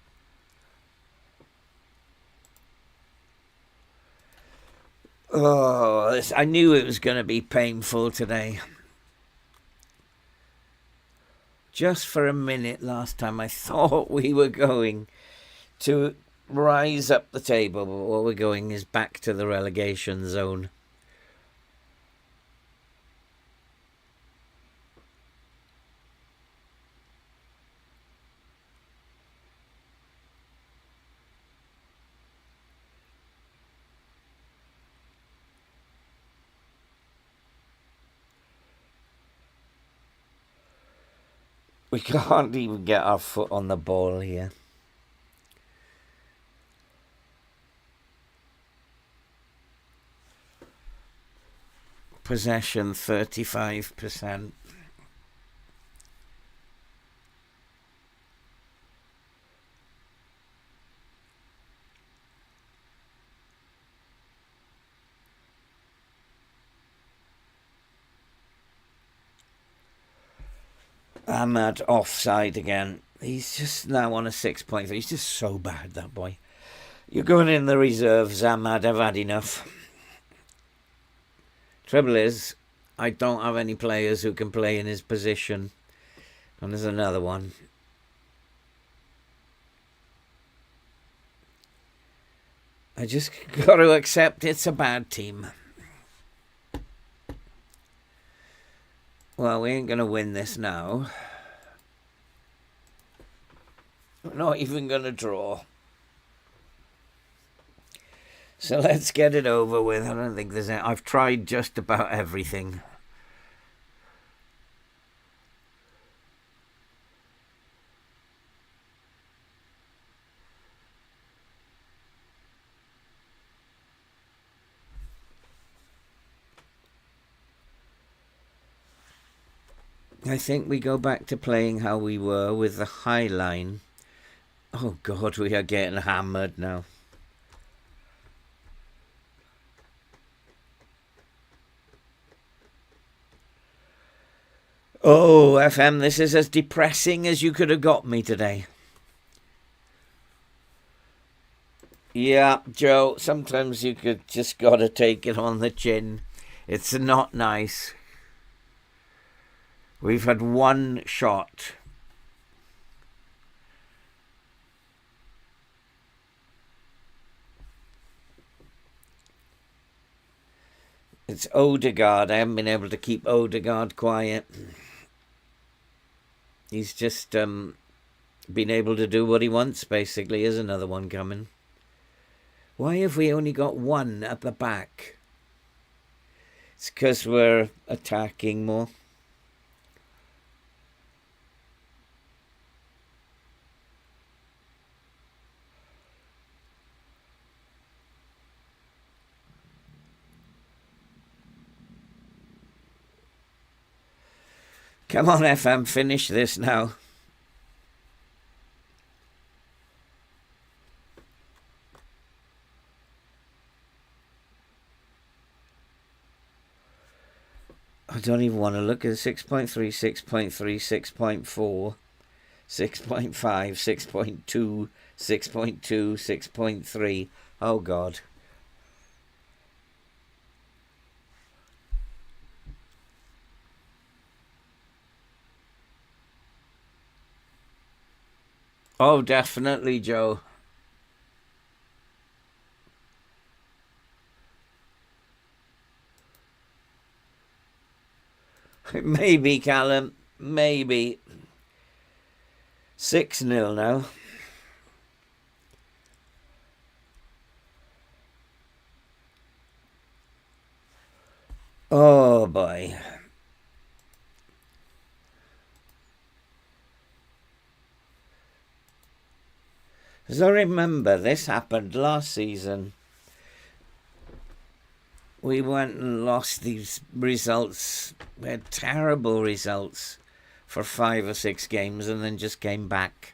Oh, I knew it was going to be painful today. Just for a minute last time, I thought we were going to rise up the table, but what we're going is back to the relegation zone. We can't even get our foot on the ball here. Possession 35%. Ahmad offside again. He's just now on a 6.3. He's just so bad, that boy. You're going in the reserves, Ahmad. I've had enough. Trouble is, I don't have any players who can play in his position. And there's another one. I just got to accept it's a bad team. Well, we ain't going to win this now. We're not even going to draw. So let's get it over with. I don't think there's any... I've tried just about everything. I think we go back to playing how we were with the high line. Oh God, we are getting hammered now. Oh, FM, this is as depressing as you could have got me today. Yeah, Joe, sometimes you could just gotta take it on the chin. It's not nice. We've had one shot. It's Odegaard. I haven't been able to keep Odegaard quiet. He's just been able to do what he wants, basically. Here's another one coming. Why have we only got one at the back? It's because we're attacking more. Come on, FM, finish this now. I don't even want to look at 6.3, 6.3, 6.4, 6.5, 6.2, 6.2, 6.3. Oh, God. Oh, definitely, Joe. Maybe, Callum. Maybe. 6-0 now. Oh, boy. As I remember, this happened last season. We went and lost these results. We had terrible results for 5 or 6 games and then just came back.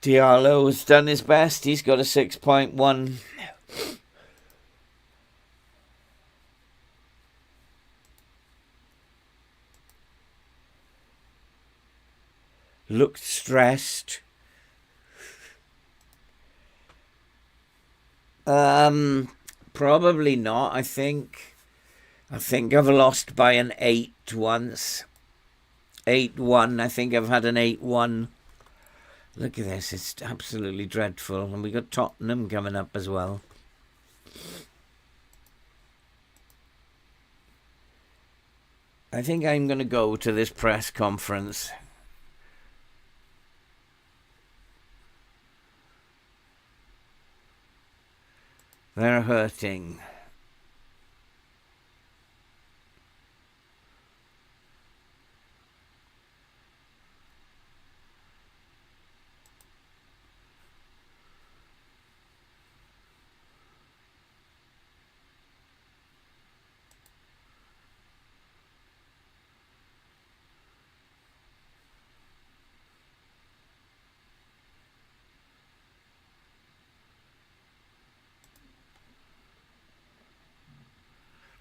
Diallo's done his best. He's got a 6.1. Looked stressed. Probably not. I think I've lost by an 8 once. 8-1. I think I've had an 8-1. Look at this. It's absolutely dreadful. And we got Tottenham coming up as well. I think I'm going to go to this press conference. They're hurting.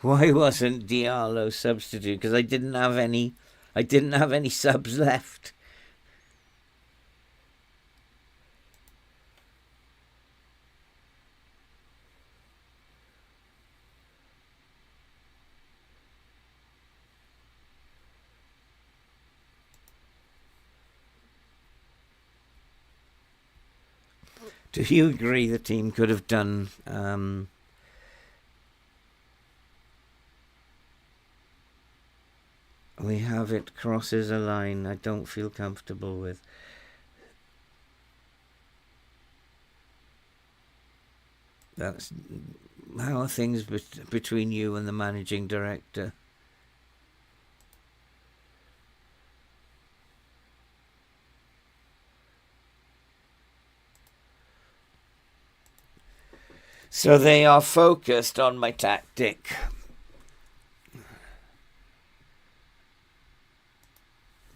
Why wasn't Diallo substitute? Because I didn't have any subs left. Do you agree the team could have done we have it crosses a line I don't feel comfortable with. That's how are things between you and the managing director? So they are focused on my tactic.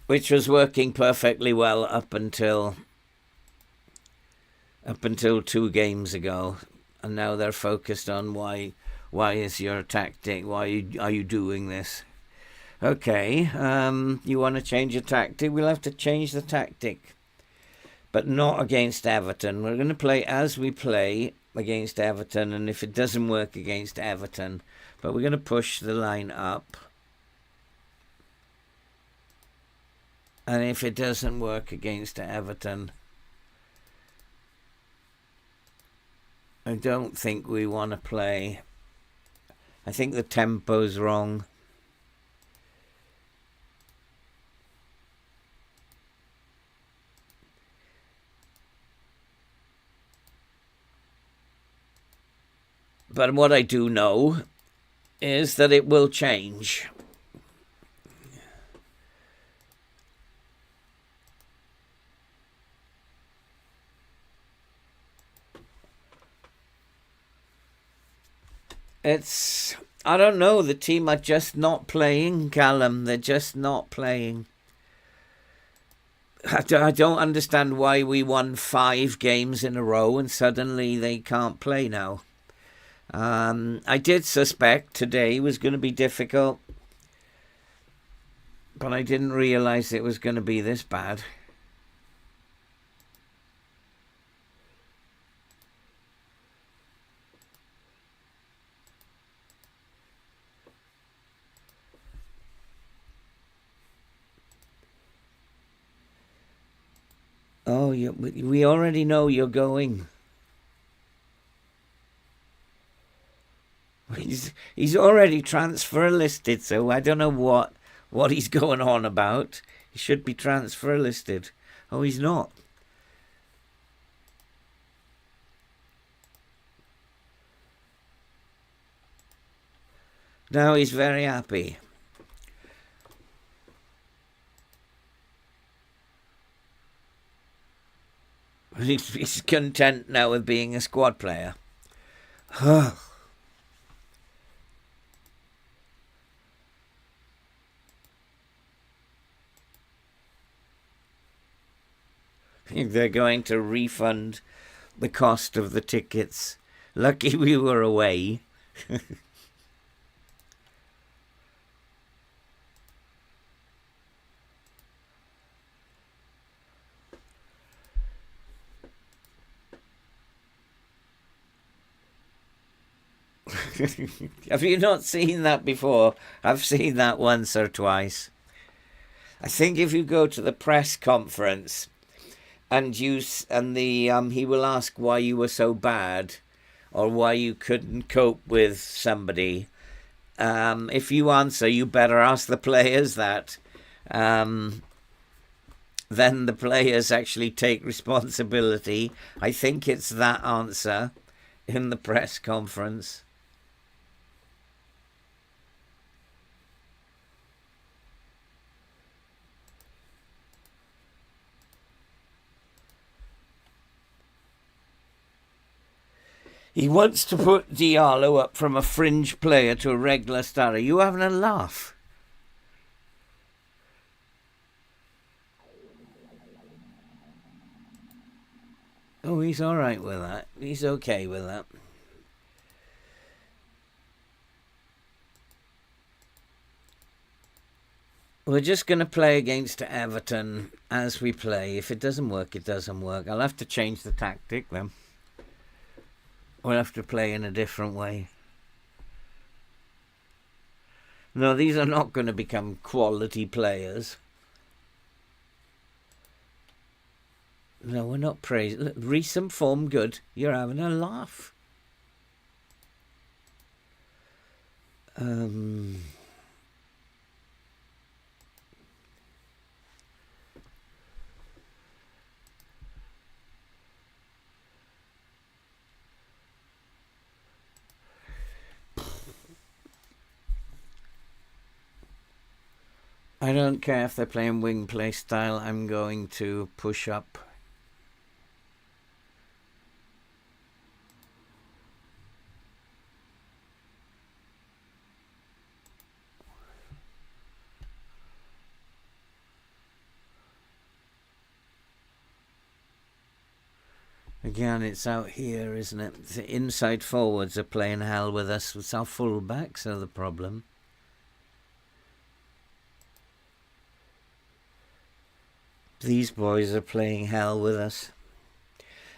Which was working perfectly well up until 2 games ago, and now they're focused on why is your tactic? Why are you doing this? Okay, you want to change your tactic? We'll have to change the tactic, but not against Everton. We're going to play as we play against Everton, and if it doesn't work against Everton, but we're going to push the line up. And if it doesn't work against Everton, I don't think we want to play. I think the tempo's wrong. But what I do know is that it will change. I don't know, the team are just not playing, Callum. They're just not playing. I don't understand why we won 5 games in a row and suddenly they can't play now. I did suspect today was going to be difficult, but I didn't realise it was going to be this bad. Oh, we already know you're going. He's already transfer listed, so I don't know what he's going on about. He should be transfer listed. Oh, he's not. Now he's very happy. He's content now with being a squad player. They're going to refund the cost of the tickets. Lucky we were away. Have you not seen that before? I've seen that once or twice. I think if you go to the press conference and he will ask why you were so bad or why you couldn't cope with somebody. If you answer, you better ask the players that. Then the players actually take responsibility. I think it's that answer in the press conference. He wants to put Diallo up from a fringe player to a regular starter. You having a laugh? Oh, he's all right with that. He's okay with that. We're just going to play against Everton as we play. If it doesn't work, it doesn't work. I'll have to change the tactic then. We'll have to play in a different way. No, these are not going to become quality players. No, we're not praising. Recent form good. You're having a laugh. I don't care if they're playing wing play style. I'm going to push up. Again, it's out here, isn't it? The inside forwards are playing hell with us. It's our full-backs are the problem. These boys are playing hell with us.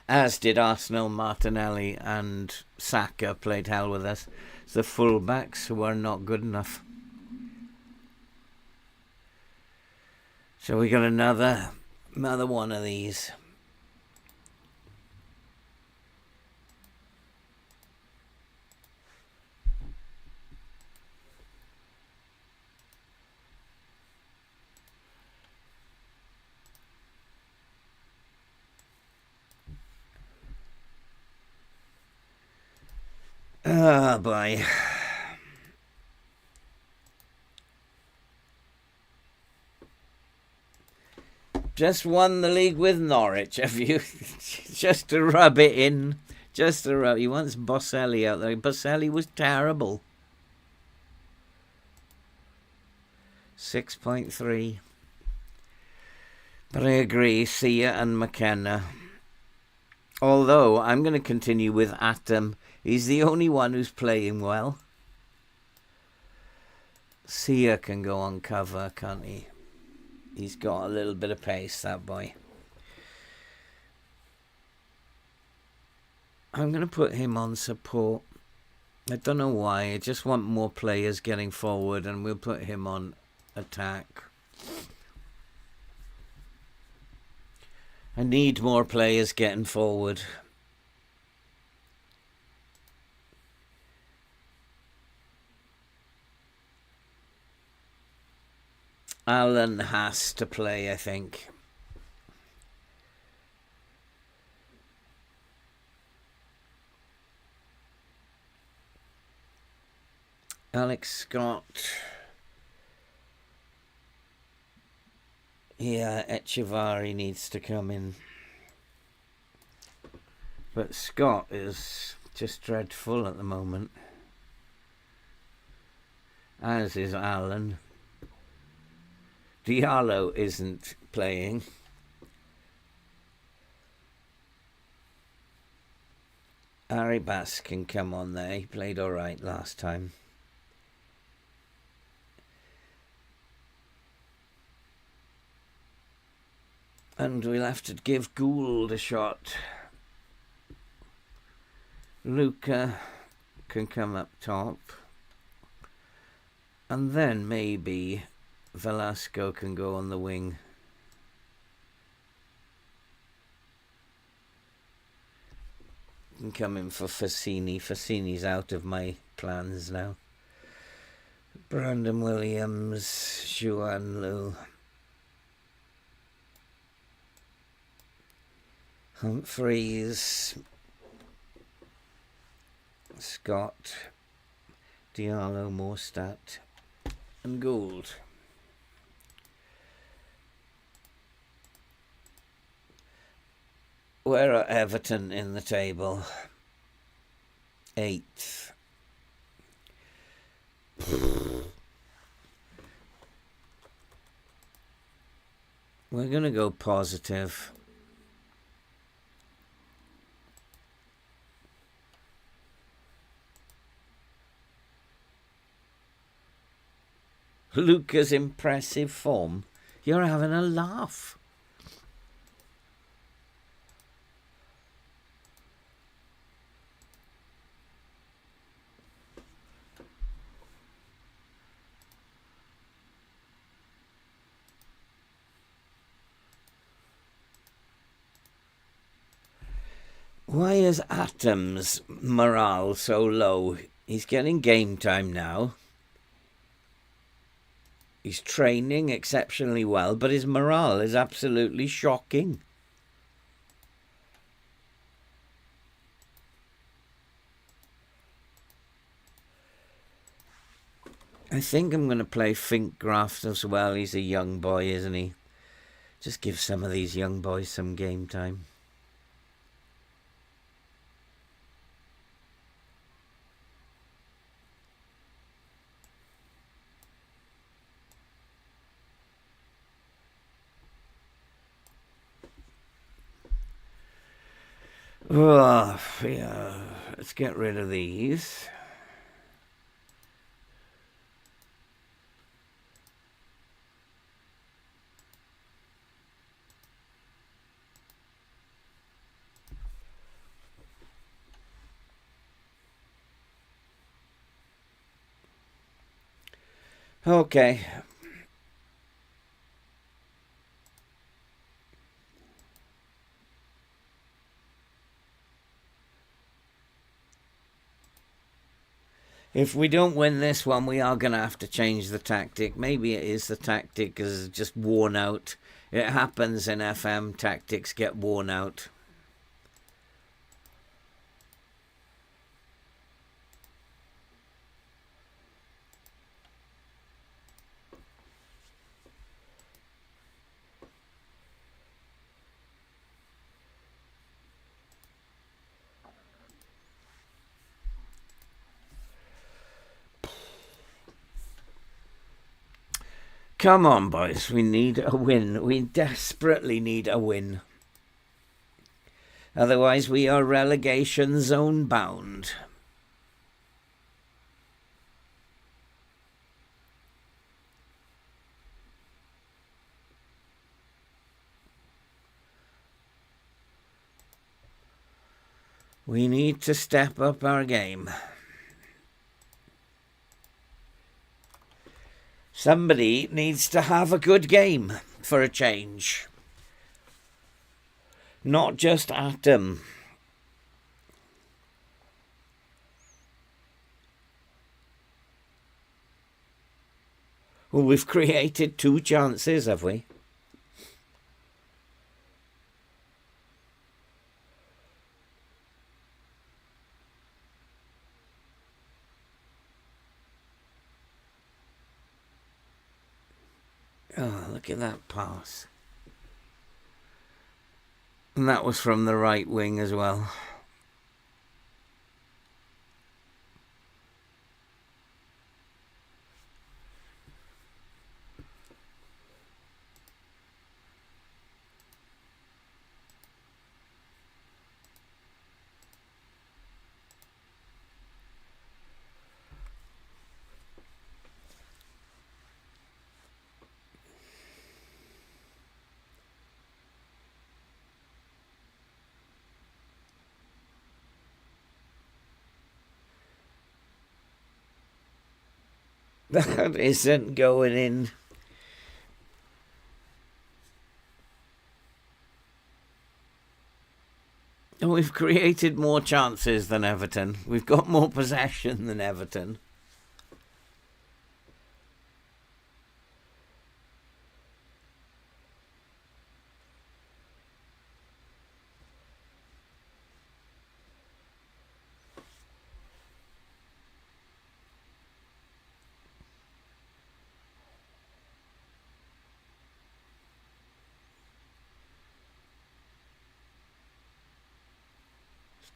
As did Arsenal, Martinelli and Saka played hell with us. It's the full-backs who are not good enough. So we got another one of these. Oh boy. Just won the league with Norwich, have you? Just to rub it in. Just to rub. He wants Bosselli out there. Bosselli was terrible. 6.3. But I agree, Sia and McKenna. Although, I'm going to continue with Atom. He's the only one who's playing well. Sia can go on cover, can't he? He's got a little bit of pace, that boy. I'm going to put him on support. I don't know why. I just want more players getting forward, and we'll put him on attack. I need more players getting forward. Alan has to play, I think. Alex Scott. Yeah, Echevarri needs to come in. But Scott is just dreadful at the moment. As is Alan. Diallo isn't playing. Ari Bass can come on there. He played alright last time. And we'll have to give Gould a shot. Luca can come up top. And then maybe Velasco can go on the wing. Can come in for Fassini. Fassini's out of my plans now. Brandon Williams, Juan Lu. Humphreys, Scott, Diallo, Morstadt, and Gould. Where are Everton in the table? 8th. We're going to go positive. Luca's impressive form. You're having a laugh. Why is Atom's morale so low? He's getting game time now. He's training exceptionally well, but his morale is absolutely shocking. I think I'm going to play Finkgraft as well. He's a young boy, isn't he? Just give some of these young boys some game time. Oh, yeah. Let's get rid of these. Okay. If we don't win this one, we are going to have to change the tactic. Maybe it is the tactic is just worn out. It happens in FM. Tactics get worn out. Come on, boys. We need a win. We desperately need a win. Otherwise, we are relegation zone bound. We need to step up our game. Somebody needs to have a good game for a change. Not just Atom. Well, we've created 2 chances, have we? Oh, look at that pass. And that was from the right wing as well. That isn't going in. And we've created more chances than Everton. We've got more possession than Everton.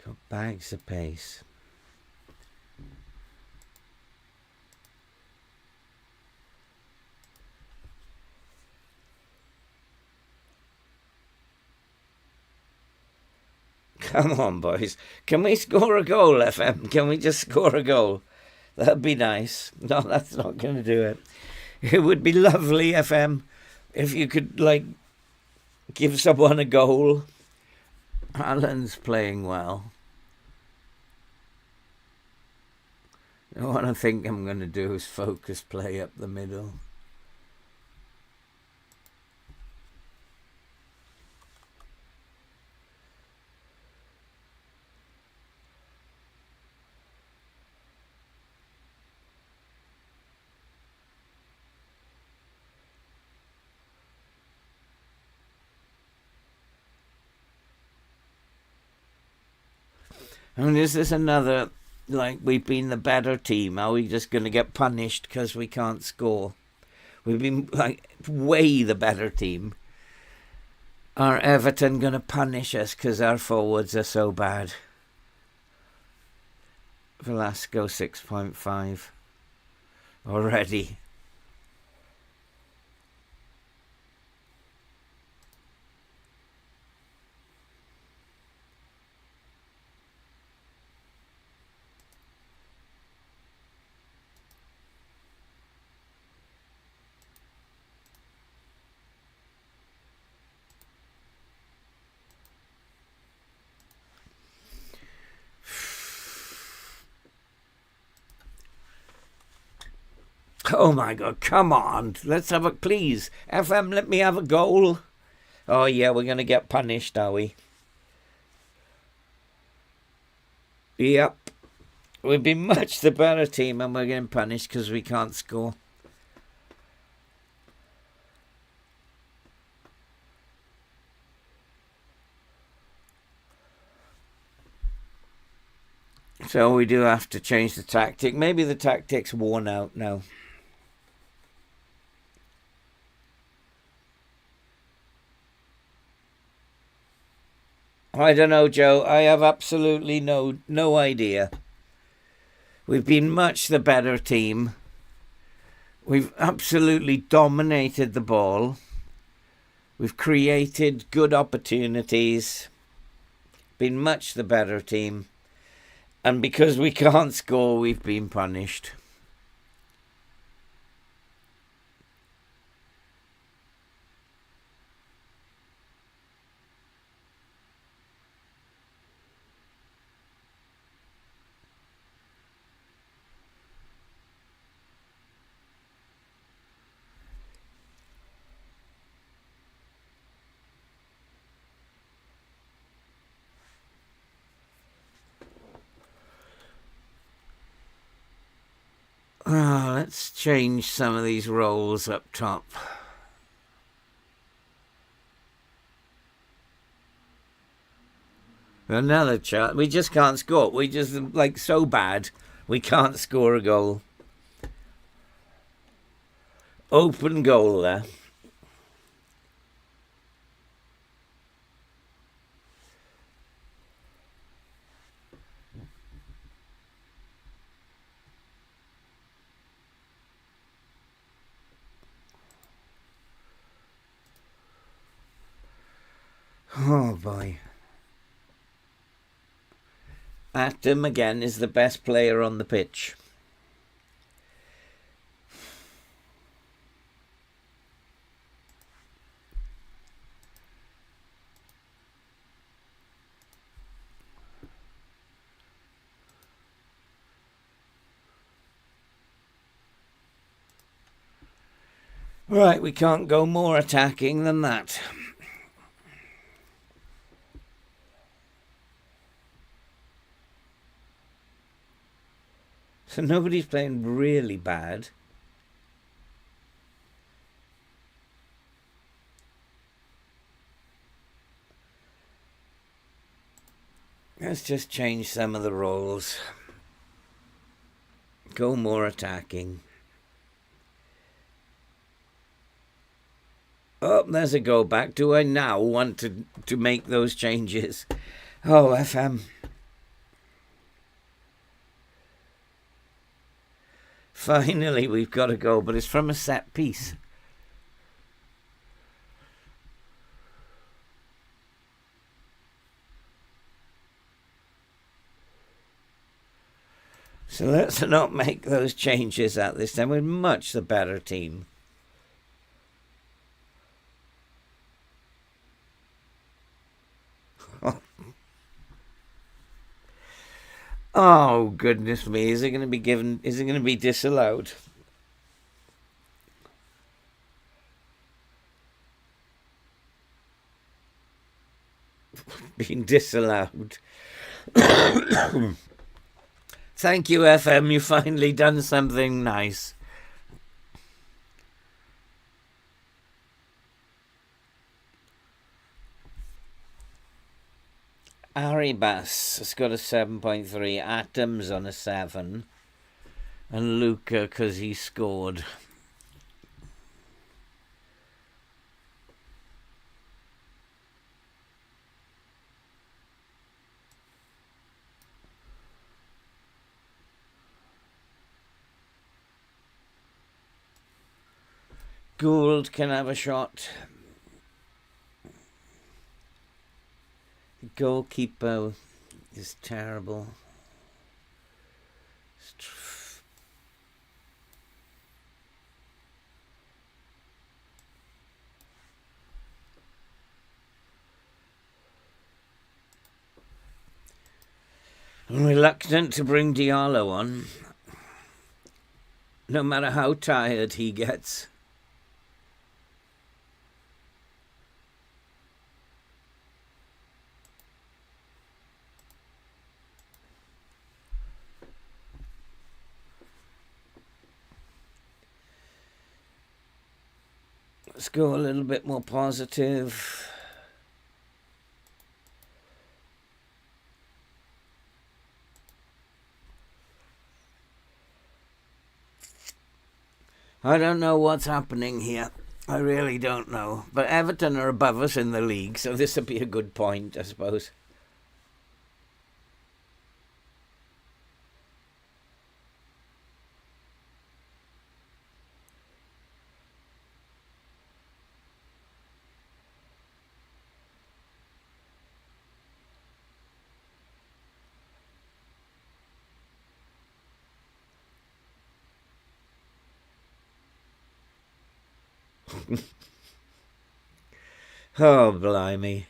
Got bags of pace. Come on, boys. Can we score a goal, FM? Can we just score a goal? That'd be nice. No, that's not going to do it. It would be lovely, FM, if you could, like, give someone a goal. Alan's playing well. What I think I'm going to do is focus play up the middle. And is this another, like, we've been the better team? Are we just going to get punished because we can't score? We've been, like, way the better team. Are Everton going to punish us because our forwards are so bad? Velasco 6.5 already. Oh my God, come on. Let's have a, please. FM, let me have a goal. Oh yeah, we're going to get punished, are we? Yep. We've been much the better team and we're getting punished because we can't score. So we do have to change the tactic. Maybe the tactic's worn out now. I don't know, Joe. I have absolutely no idea. We've been much the better team. We've absolutely dominated the ball. We've created good opportunities. Been much the better team. And because we can't score, we've been punished. Let's change some of these roles up top. Another shot. We just can't score. We just, like, so bad. We can't score a goal. Open goal there. Oh boy. Atom again is the best player on the pitch. Right, we can't go more attacking than that. So nobody's playing really bad. Let's just change some of the roles. Go more attacking. Oh, there's a go back. Do I now want to make those changes? Oh, FM. Finally, we've got to go, but it's from a set piece. So let's not make those changes at this time. We're much the better team. Oh, goodness me. Is it going to be given? Is it going to be disallowed? Being disallowed. Thank you, FM. You finally done something nice. Aribas has got a 7.3. Atoms on a 7. And Luca, because he scored. Gould can have a shot. The goalkeeper is terrible. I'm reluctant to bring Diallo on, no matter how tired he gets. Let's go a little bit more positive. I don't know what's happening here. I really don't know. But Everton are above us in the league, so this would be a good point, I suppose. Oh, blimey.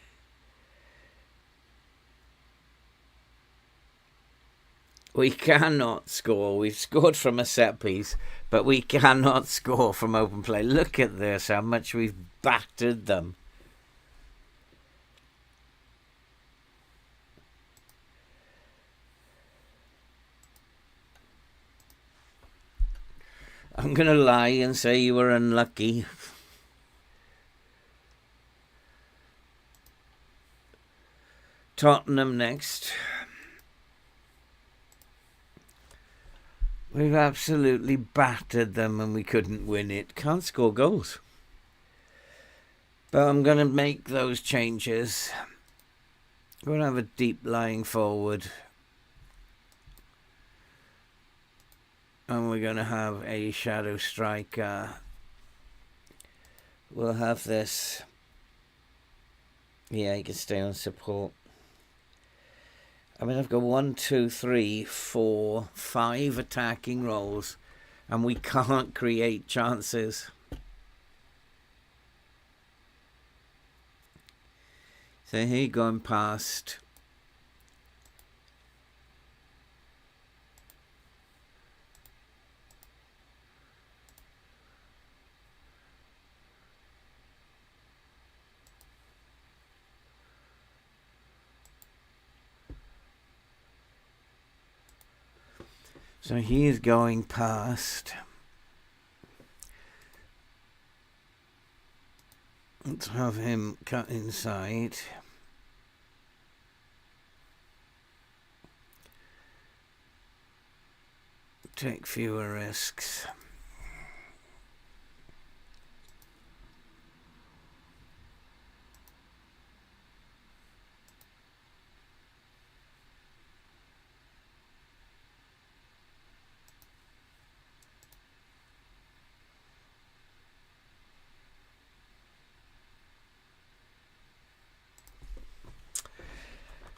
We cannot score. We've scored from a set piece, but we cannot score from open play. Look at this, how much we've battered them. I'm going to lie and say you were unlucky. Tottenham next. We've absolutely battered them and we couldn't win it. Can't score goals. But I'm going to make those changes. We're going to have a deep lying forward. And we're going to have a shadow striker. We'll have this. Yeah, he can stay on support. I mean, I've got 1, 2, 3, 4, 5 attacking roles, and we can't create chances. So here going past. So he is going past. Let's have him cut inside. Take fewer risks.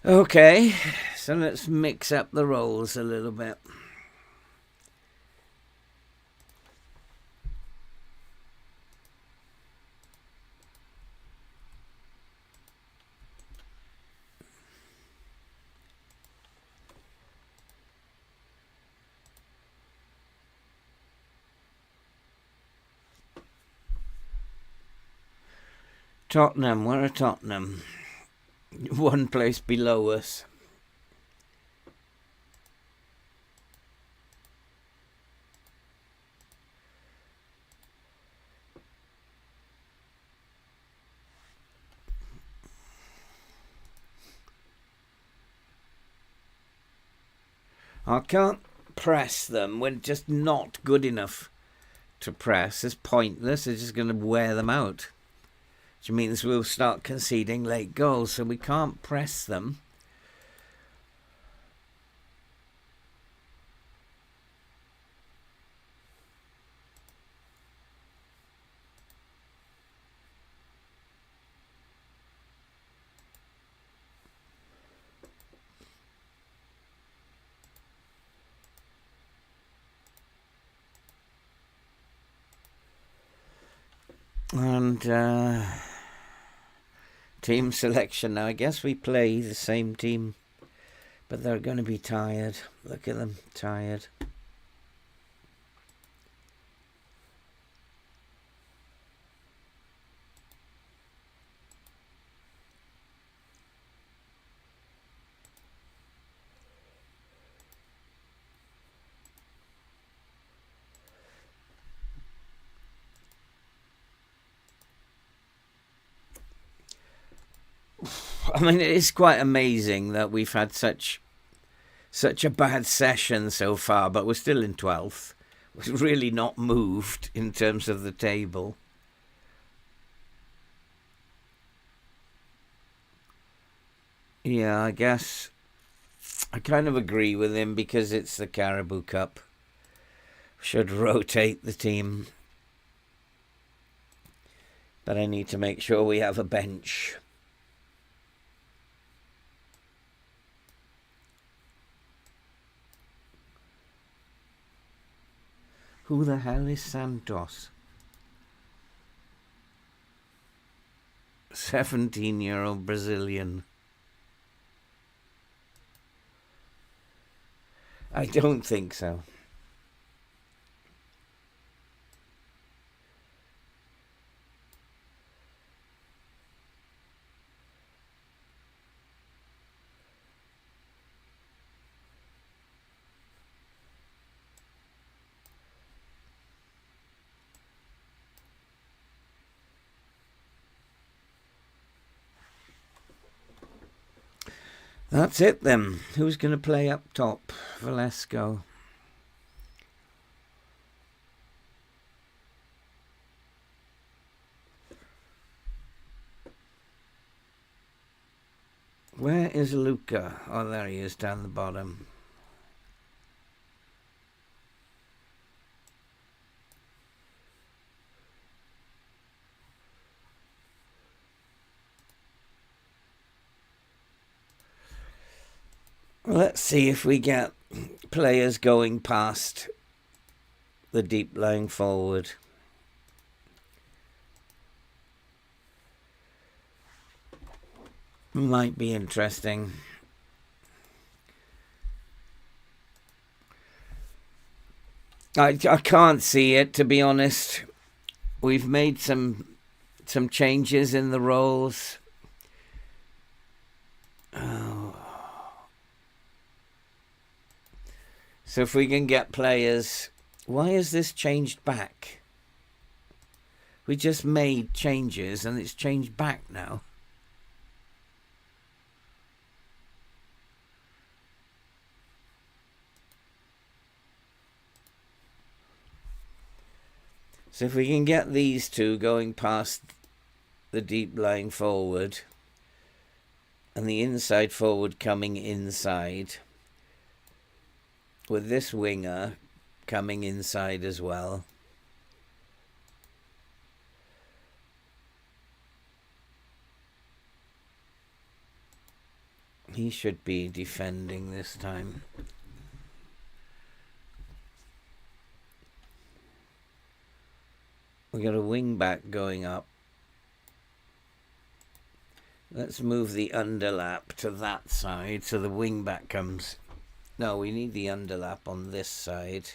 Okay, so let's mix up the roles a little bit. Tottenham, where are Tottenham? One place below us. I can't press them. We're just not good enough to press. It's pointless. It's just going to wear them out. Which means we'll start conceding late goals, so we can't press them. And team selection now. I guess we play the same team, but they're going to be tired. Look at them, tired. I mean, it is quite amazing that we've had such a bad session so far, but we're still in 12th. We're really not moved in terms of the table. Yeah, I guess I kind of agree with him because it's the Caribou Cup. Should rotate the team. But I need to make sure we have a bench. Who the hell is Santos? 17-year-old Brazilian. I don't think so. That's it then. Who's going to play up top? Velasco. Where is Luca? Oh, there he is down the bottom. Let's see if we get players going past the deep lying forward. Might be interesting. I can't see it, to be honest. We've made some changes in the roles. Oh. So if we can get players... Why is this changed back? We just made changes and it's changed back now. So if we can get these two going past the deep lying forward and the inside forward coming inside, with this winger coming inside as well. He should be defending this time. We got a wing back going up. Let's move the underlap to that side so the wing back comes. No, we need the underlap on this side.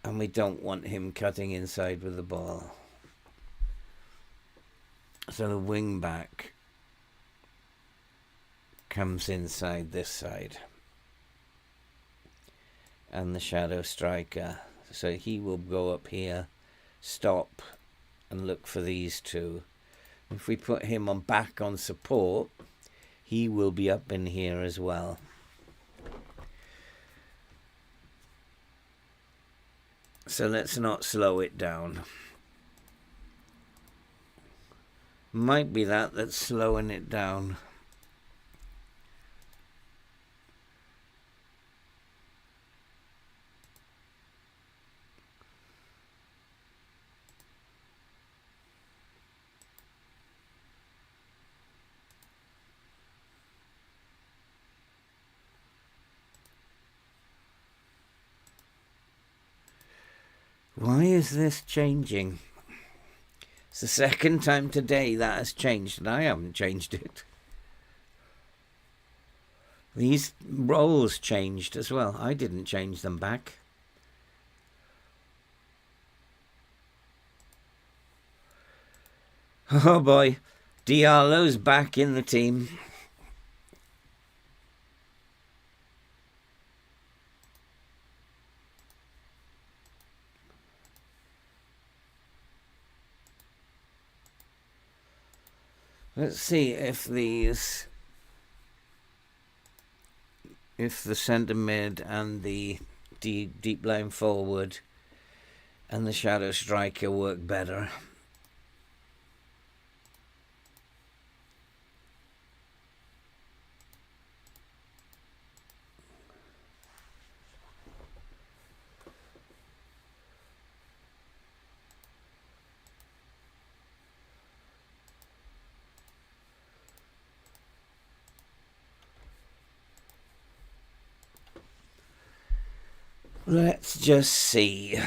And we don't want him cutting inside with the ball. So the wing back comes inside this side. And the shadow striker. So he will go up here, stop, and look for these two. If we put him on back on support, he will be up in here as well. So let's not slow it down. Might be that's slowing it down. Why is this changing? It's the second time today that has changed, and I haven't changed it. These roles changed as well. I didn't change them back. Oh boy, Diallo's back in the team. Let's see if the centre mid and the deep line forward and the shadow striker work better. Let's just see.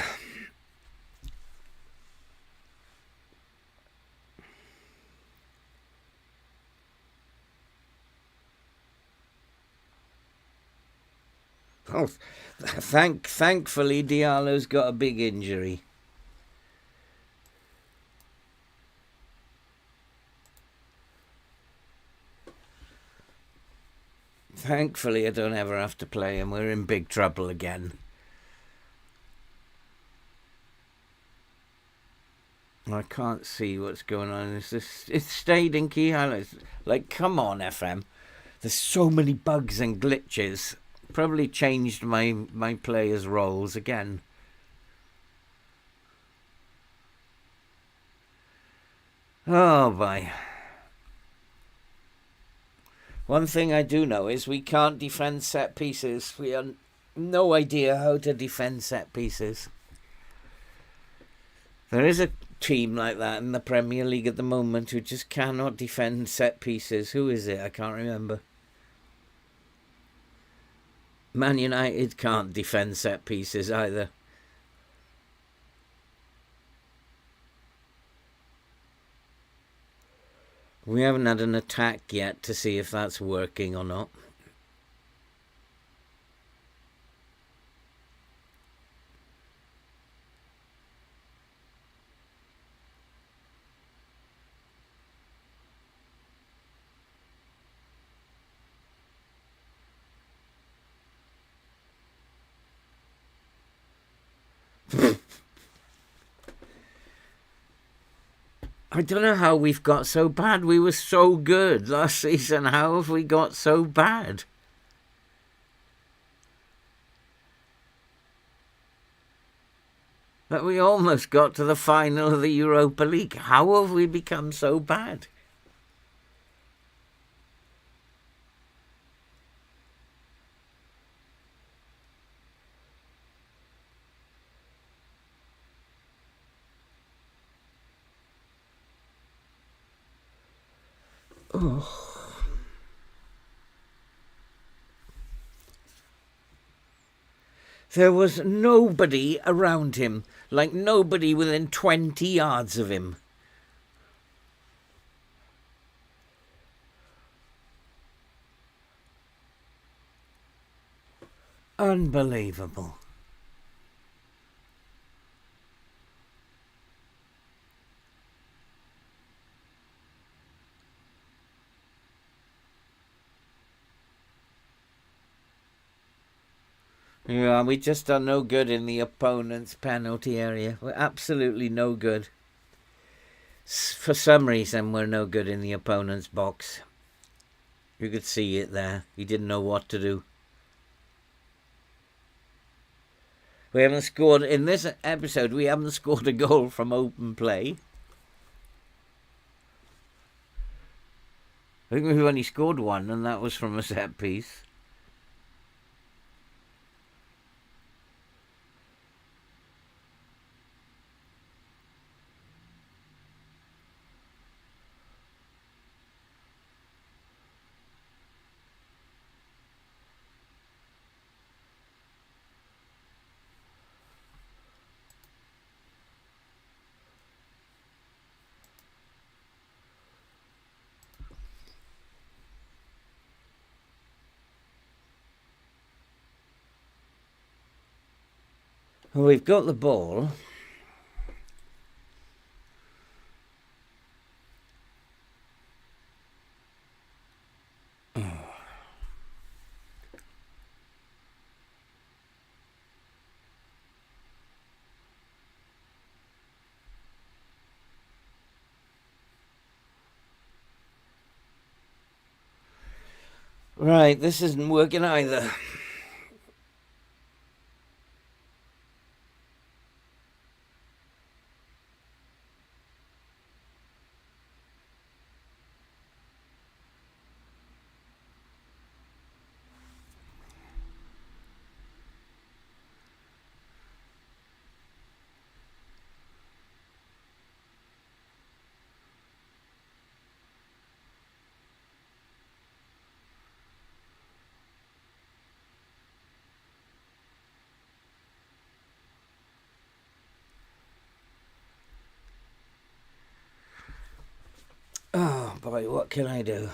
Oh, thankfully Diallo's got a big injury. Thankfully I don't ever have to play him. We're in big trouble again. I can't see what's going on. It's stayed in key highlights. Like, come on, FM. There's so many bugs and glitches. Probably changed my players' roles again. Oh boy. One thing I do know is we can't defend set pieces. We have no idea how to defend set pieces. There is a team like that in the Premier League at the moment who just cannot defend set pieces. Who is it? I can't remember. Man United can't defend set pieces either. We haven't had an attack yet to see if that's working or not. I don't know how we've got so bad. We were so good last season. How have we got so bad? But we almost got to the final of the Europa League. How have we become so bad? Oh. There was nobody around him, like nobody within 20 yards of him. Unbelievable. Yeah, we just are no good in the opponent's penalty area. We're absolutely no good. For some reason, we're no good in the opponent's box. You could see it there. He didn't know what to do. We haven't scored, in this episode, we haven't scored a goal from open play. I think we've only scored one, and that was from a set piece. Well, we've got the ball. Right, this isn't working either. Oh boy, what can I do?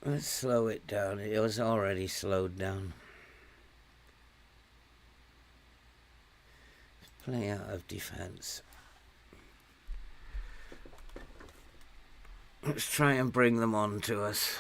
Let's slow it down. It was already slowed down. Play out of defense. Let's try and bring them on to us.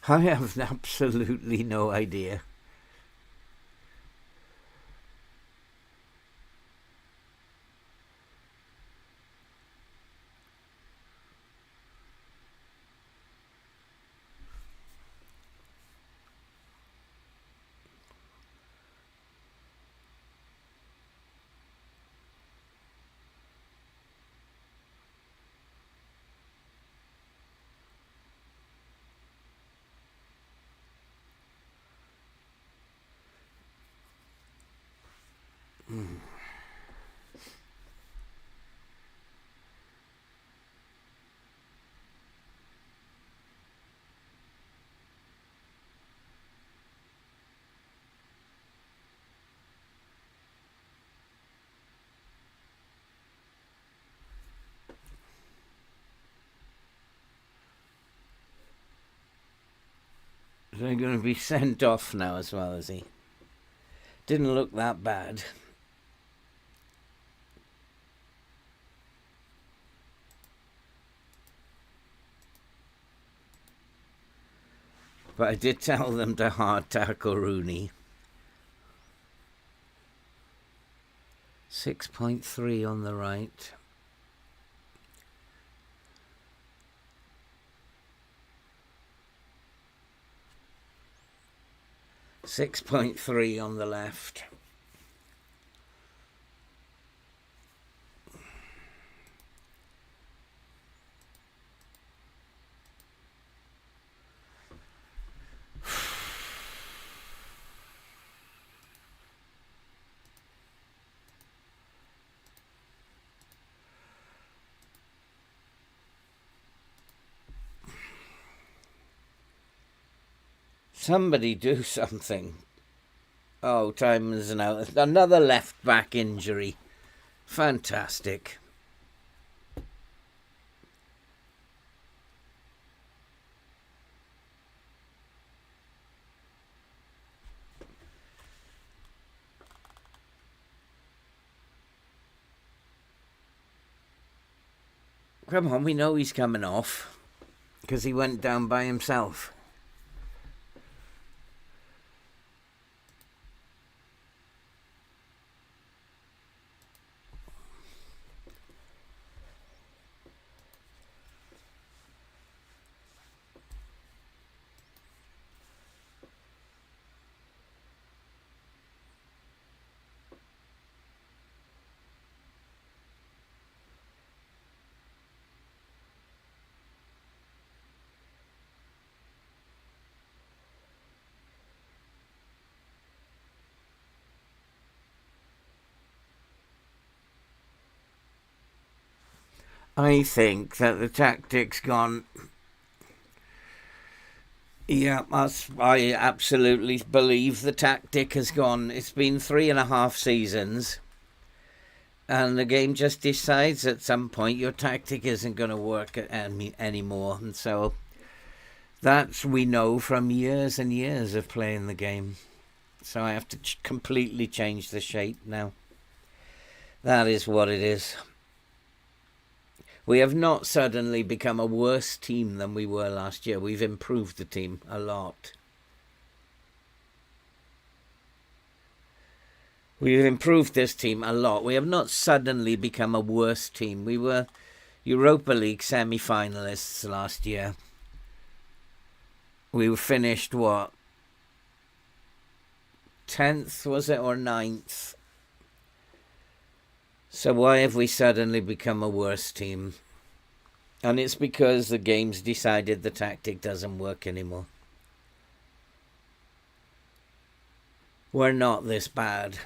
I have absolutely no idea. They're going to be sent off now as well, is he? Didn't look that bad. But I did tell them to hard tackle Rooney. 6.3 on the right. .3 on the left. Somebody do something. Oh, time is now. Another left back injury. Fantastic. Come on, we know he's coming off because he went down by himself. I think that the tactic's gone. Yeah, I absolutely believe the tactic has gone. It's been 3.5 seasons, and the game just decides at some point your tactic isn't going to work anymore. And so that's, we know from years and years of playing the game. So I have to completely change the shape now. That is what it is. We have not suddenly become a worse team than we were last year. We've improved the team a lot. We've improved this team a lot. We have not suddenly become a worse team. We were Europa League semi-finalists last year. We finished, what, 10th, was it, or 9th? So why have we suddenly become a worse team? And it's because the game's decided the tactic doesn't work anymore. We're not this bad.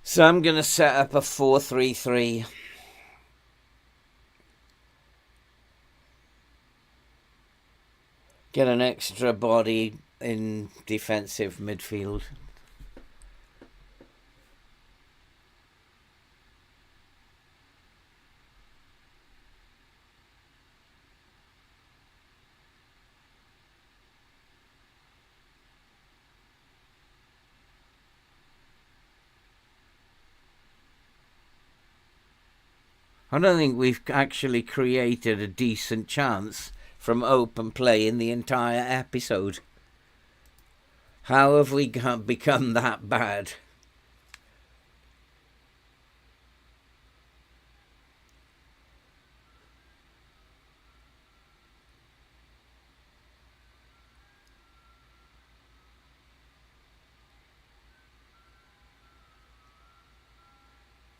So I'm going to set up a 4-3-3. Get an extra body in defensive midfield. I don't think we've actually created a decent chance from open play in the entire episode. How have we become that bad?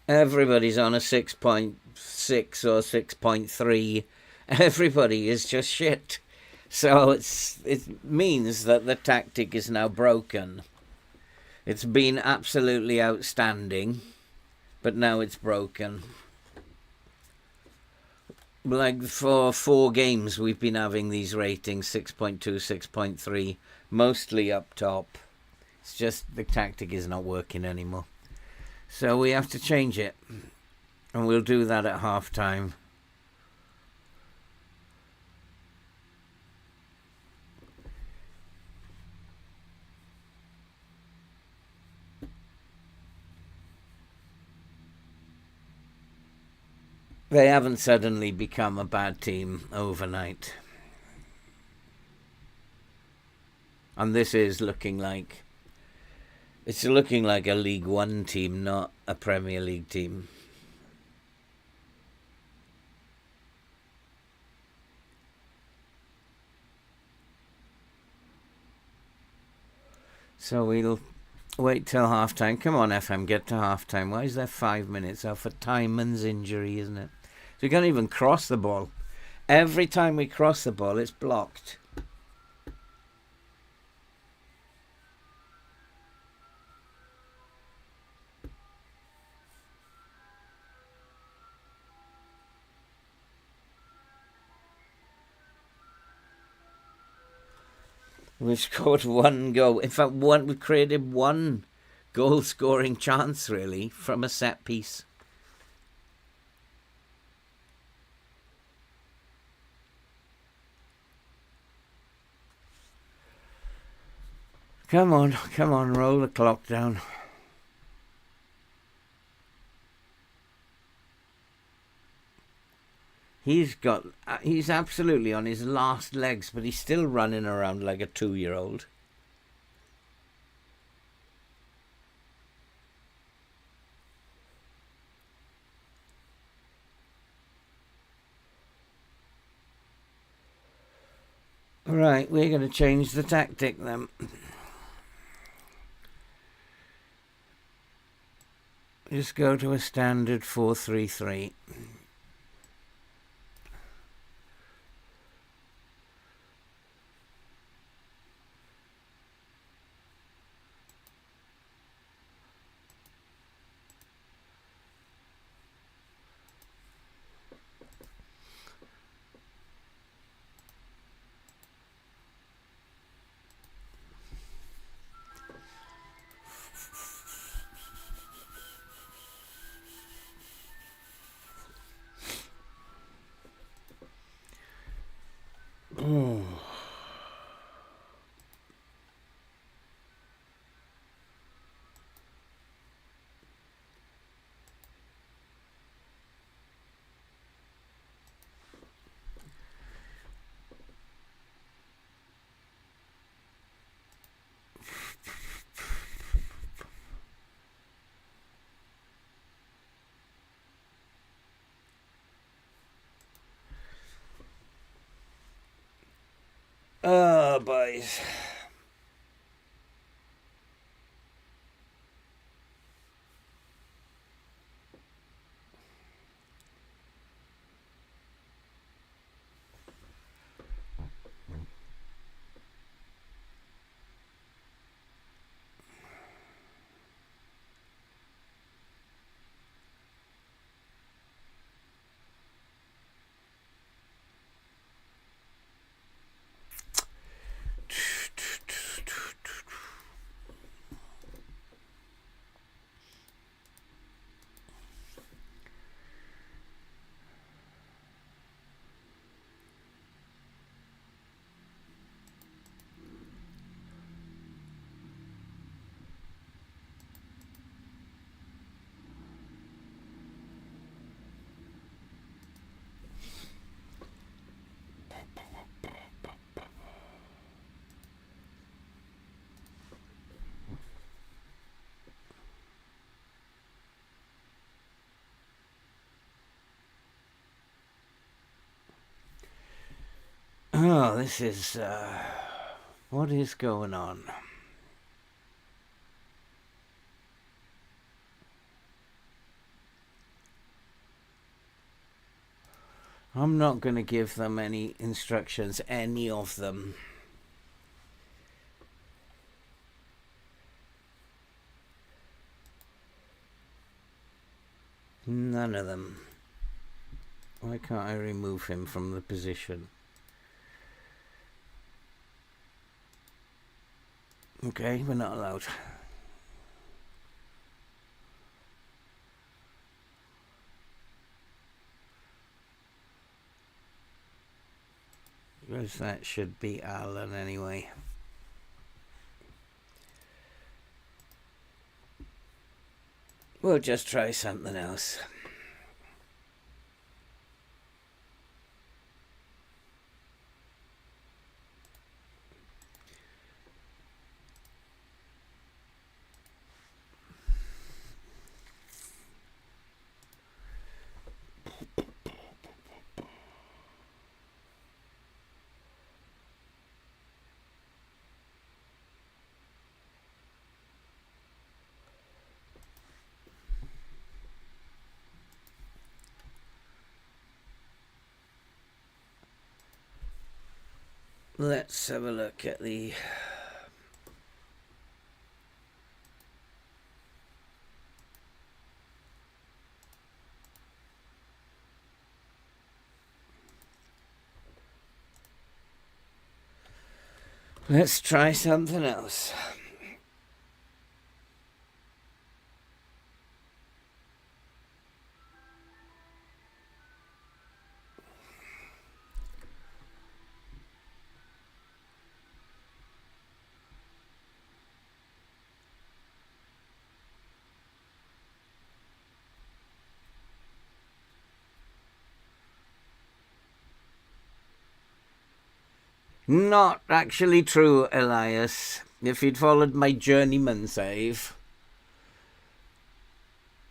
Everybody's on a 6.6 or 6.3. Everybody is just shit. So it means that the tactic is now broken. It's been absolutely outstanding, but now it's broken. Like for 4 games we've been having these ratings, 6.2, 6.3, mostly up top. It's just the tactic is not working anymore. So we have to change it. And we'll do that at half-time. They haven't suddenly become a bad team overnight. And this is looking like... It's looking like a League One team, not a Premier League team. So we'll wait till half-time. Come on, FM, get to half-time. Why is there 5 minutes? Oh, for Tyman's injury, isn't it? So we can't even cross the ball. Every time we cross the ball, it's blocked. We've scored 1 goal. In fact, we created 1 goal-scoring chance, really, from a set piece. Come on, roll the clock down. He's absolutely on his last legs, but he's still running around like a 2-year-old. Right, we're going to change the tactic then. Just go to a standard 4-3-3. Oh, boys. Oh, this is... what is going on? I'm not going to give them any instructions, any of them. None of them. Why can't I remove him from the position? Okay, we're not allowed. Because that should be Alan anyway. We'll just try something else. Let's have a look at the... Let's try something else. Not actually true, Elias. If you'd followed my journeyman save,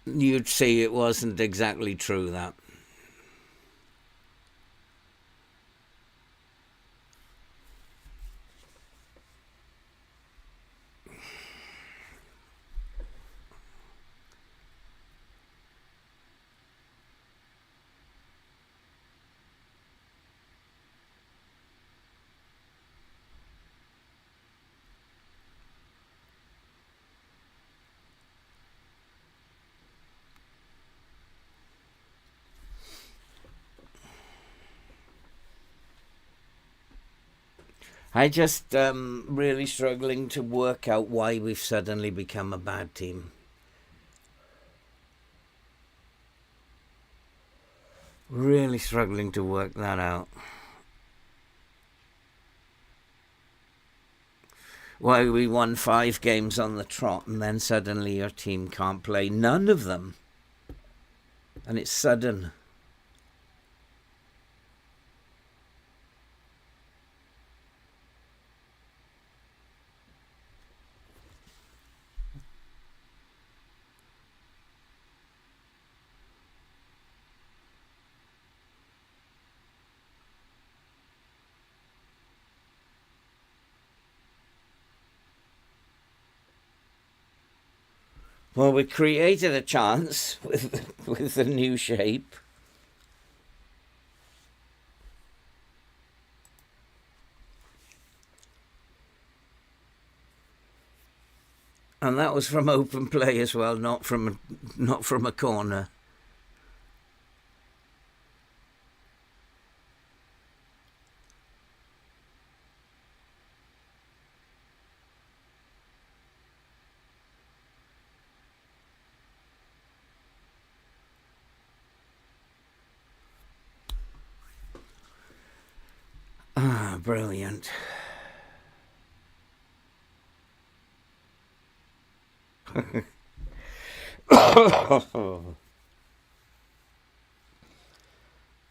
you'd see it wasn't exactly true, that. I just really struggling to work out why we've suddenly become a bad team. Really struggling to work that out. Why we won 5 games on the trot and then suddenly your team can't play none of them. And it's sudden. Well, we created a chance with the new shape. And that was from open play as well, not from a corner. Ah, brilliant.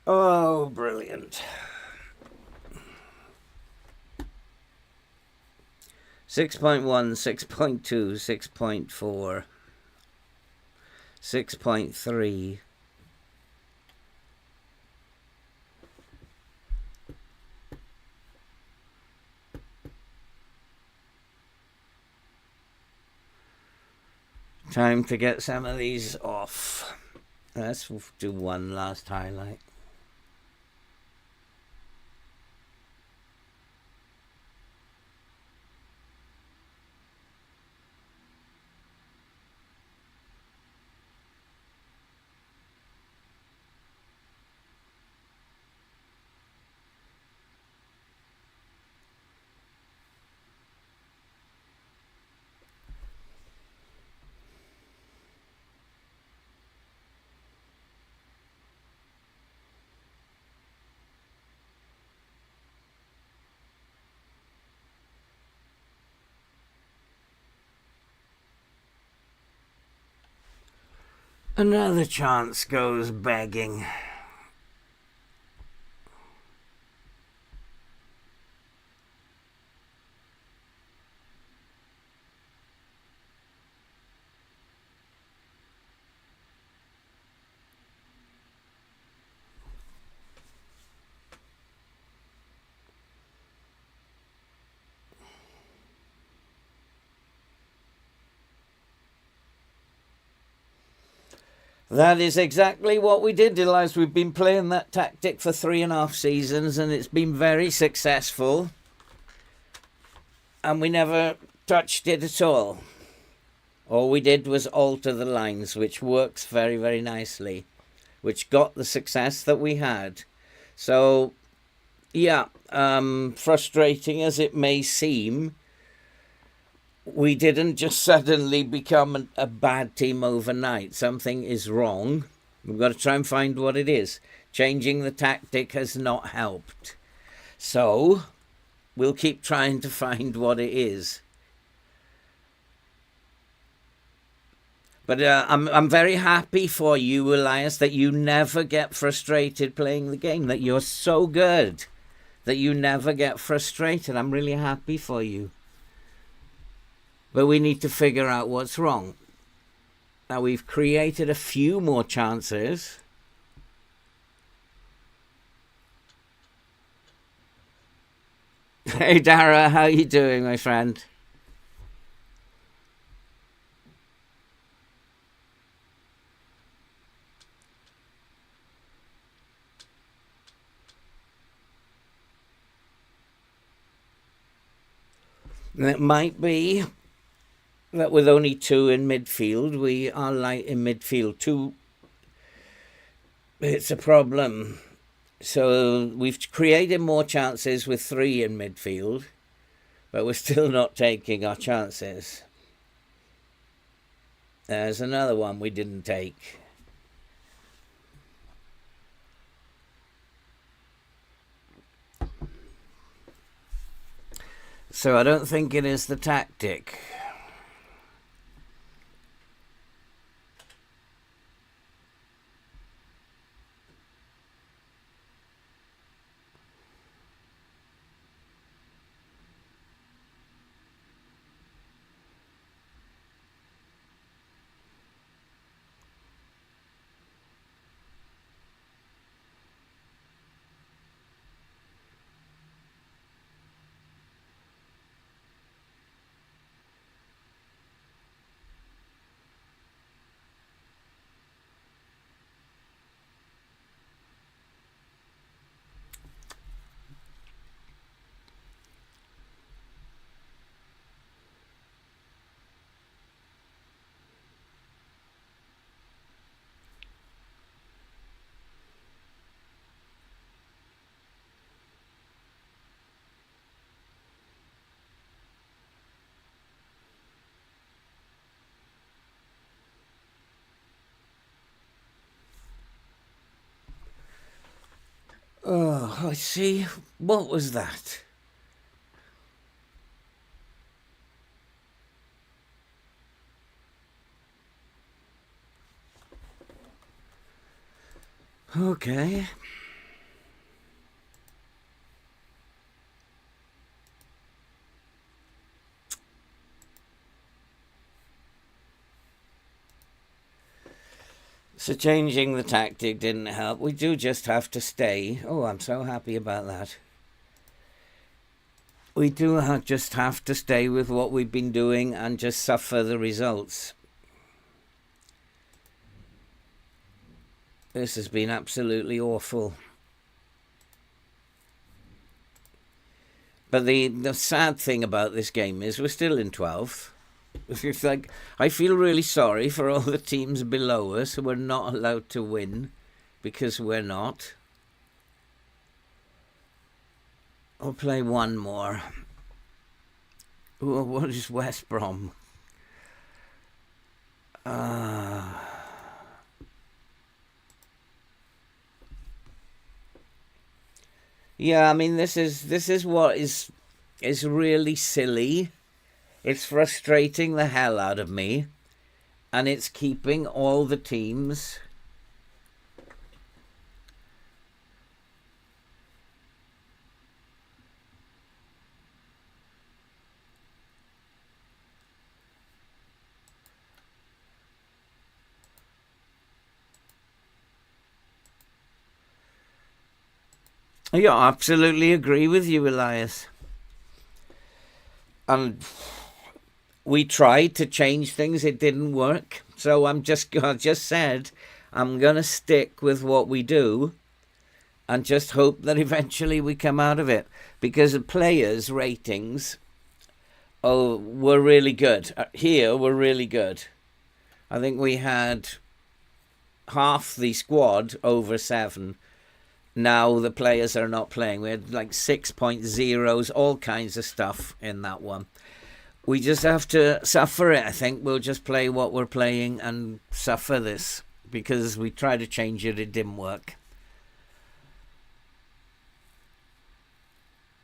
Oh, brilliant. 6.1, 6.2, 6.4, 6.3. Time to get some of these off. Let's do one last highlight. Another chance goes begging. That is exactly what we did, Elias. We've been playing that tactic for 3.5 seasons and it's been very successful. And we never touched it at all. All we did was alter the lines, which works very, very nicely, which got the success that we had. So, yeah, frustrating as it may seem, we didn't just suddenly become a bad team overnight. Something is wrong. We've got to try and find what it is. Changing the tactic has not helped. So, we'll keep trying to find what it is. But I'm very happy for you, Elias, that you never get frustrated playing the game, that you're so good that you never get frustrated. I'm really happy for you. But we need to figure out what's wrong. Now, we've created a few more chances. Hey, Dara, how you doing, my friend? It might be that with only 2 in midfield, we are light in midfield. 2, it's a problem. So we've created more chances with 3 in midfield, but we're still not taking our chances. There's another one we didn't take. So I don't think it is the tactic. Oh, I see. What was that? Okay. So changing the tactic didn't help. We do just have to stay. Oh, I'm so happy about that. We do just have to stay with what we've been doing and just suffer the results. This has been absolutely awful. But the sad thing about this game is we're still in 12th. It's like, I feel really sorry for all the teams below us who are not allowed to win because we're not. I'll play one more. Ooh, what is West Brom? Yeah, I mean this is what is really silly. It's frustrating the hell out of me, and it's keeping all the teams. Yeah, I absolutely agree with you, Elias. And we tried to change things, it didn't work. So I just said I'm gonna stick with what we do and just hope that eventually we come out of it. Because the players' ratings were really good. Here were really good. I think we had half the squad over 7. Now the players are not playing. We had like 6.0s, all kinds of stuff in that one. We just have to suffer it, I think. We'll just play what we're playing and suffer this. Because we tried to change it, it didn't work.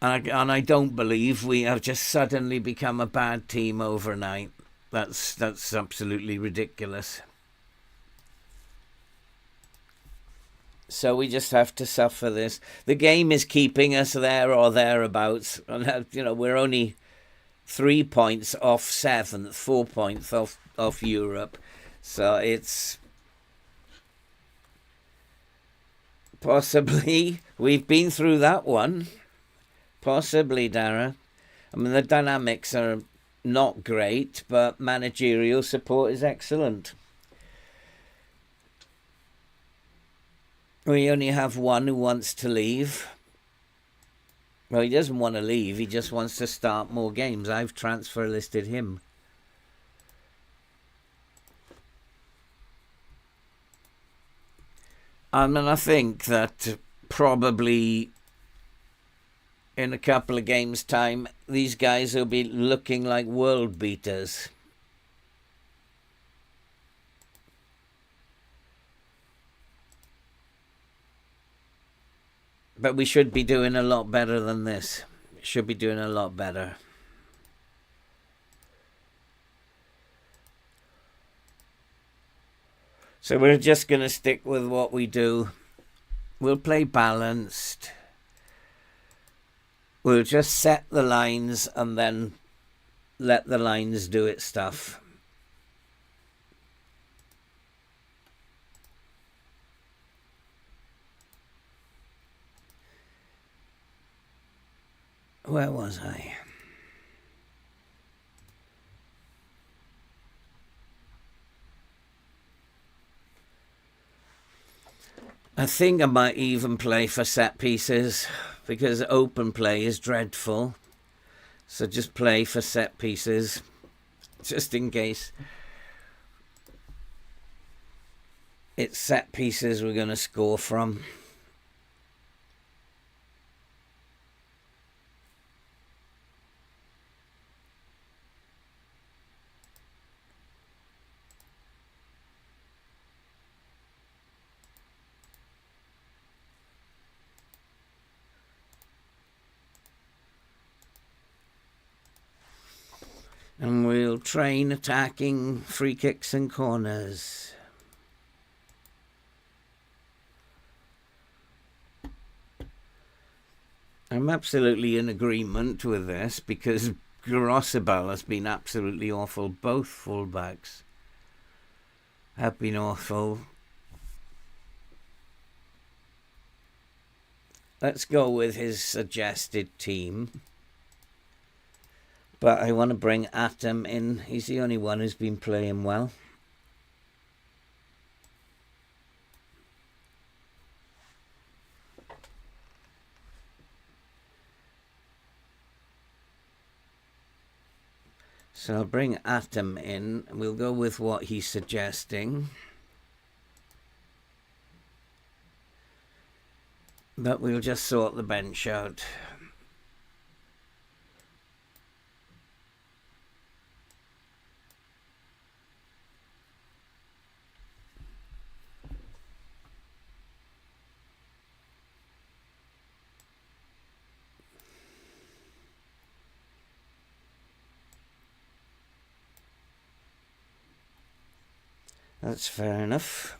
And I don't believe we have just suddenly become a bad team overnight. That's absolutely ridiculous. So we just have to suffer this. The game is keeping us there or thereabouts. And, we're only 3 points off 7th, 4 points off Europe. So it's possibly, we've been through that one. Possibly, Dara. I mean, the dynamics are not great, but managerial support is excellent. We only have one who wants to leave. Well, he doesn't want to leave. He just wants to start more games. I've transfer listed him. And I think that probably in a couple of games' time, these guys will be looking like world beaters. But we should be doing a lot better than this. Should be doing a lot better. So we're just going to stick with what we do. We'll play balanced. We'll just set the lines and then let the lines do its stuff. Where was I? I think I might even play for set pieces because open play is dreadful. So just play for set pieces just in case it's set pieces we're going to score from. And we'll train attacking free kicks and corners. I'm absolutely in agreement with this because Grossabel has been absolutely awful. Both fullbacks have been awful. Let's go with his suggested team. But I want to bring Atom in. He's the only one who's been playing well. So I'll bring Atom in. We'll go with what he's suggesting. But we'll just sort the bench out. That's fair enough.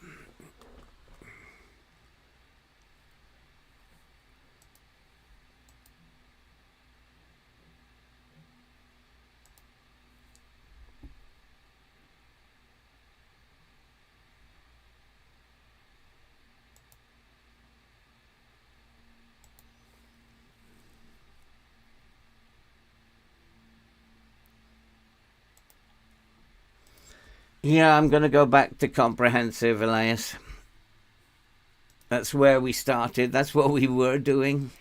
Yeah, I'm going to go back to comprehensive, Elias. That's where we started. That's what we were doing.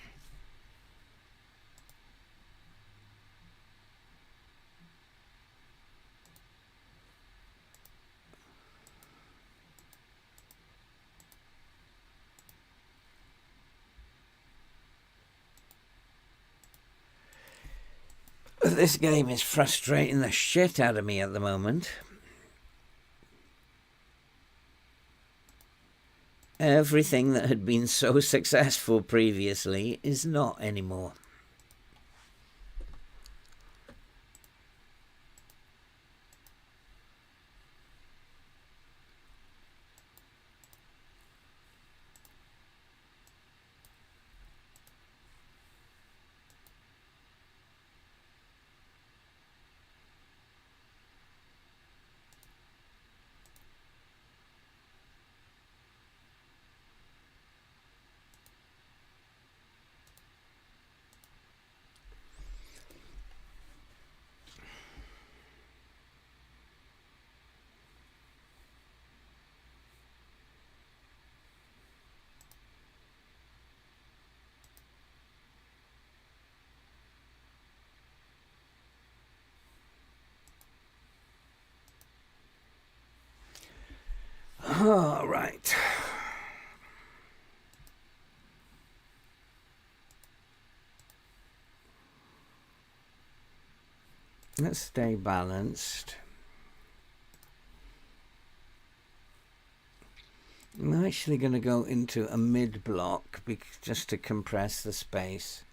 This game is frustrating the shit out of me at the moment. Everything that had been so successful previously is not anymore. All right. Let's stay balanced. I'm actually going to go into a mid block just to compress the space.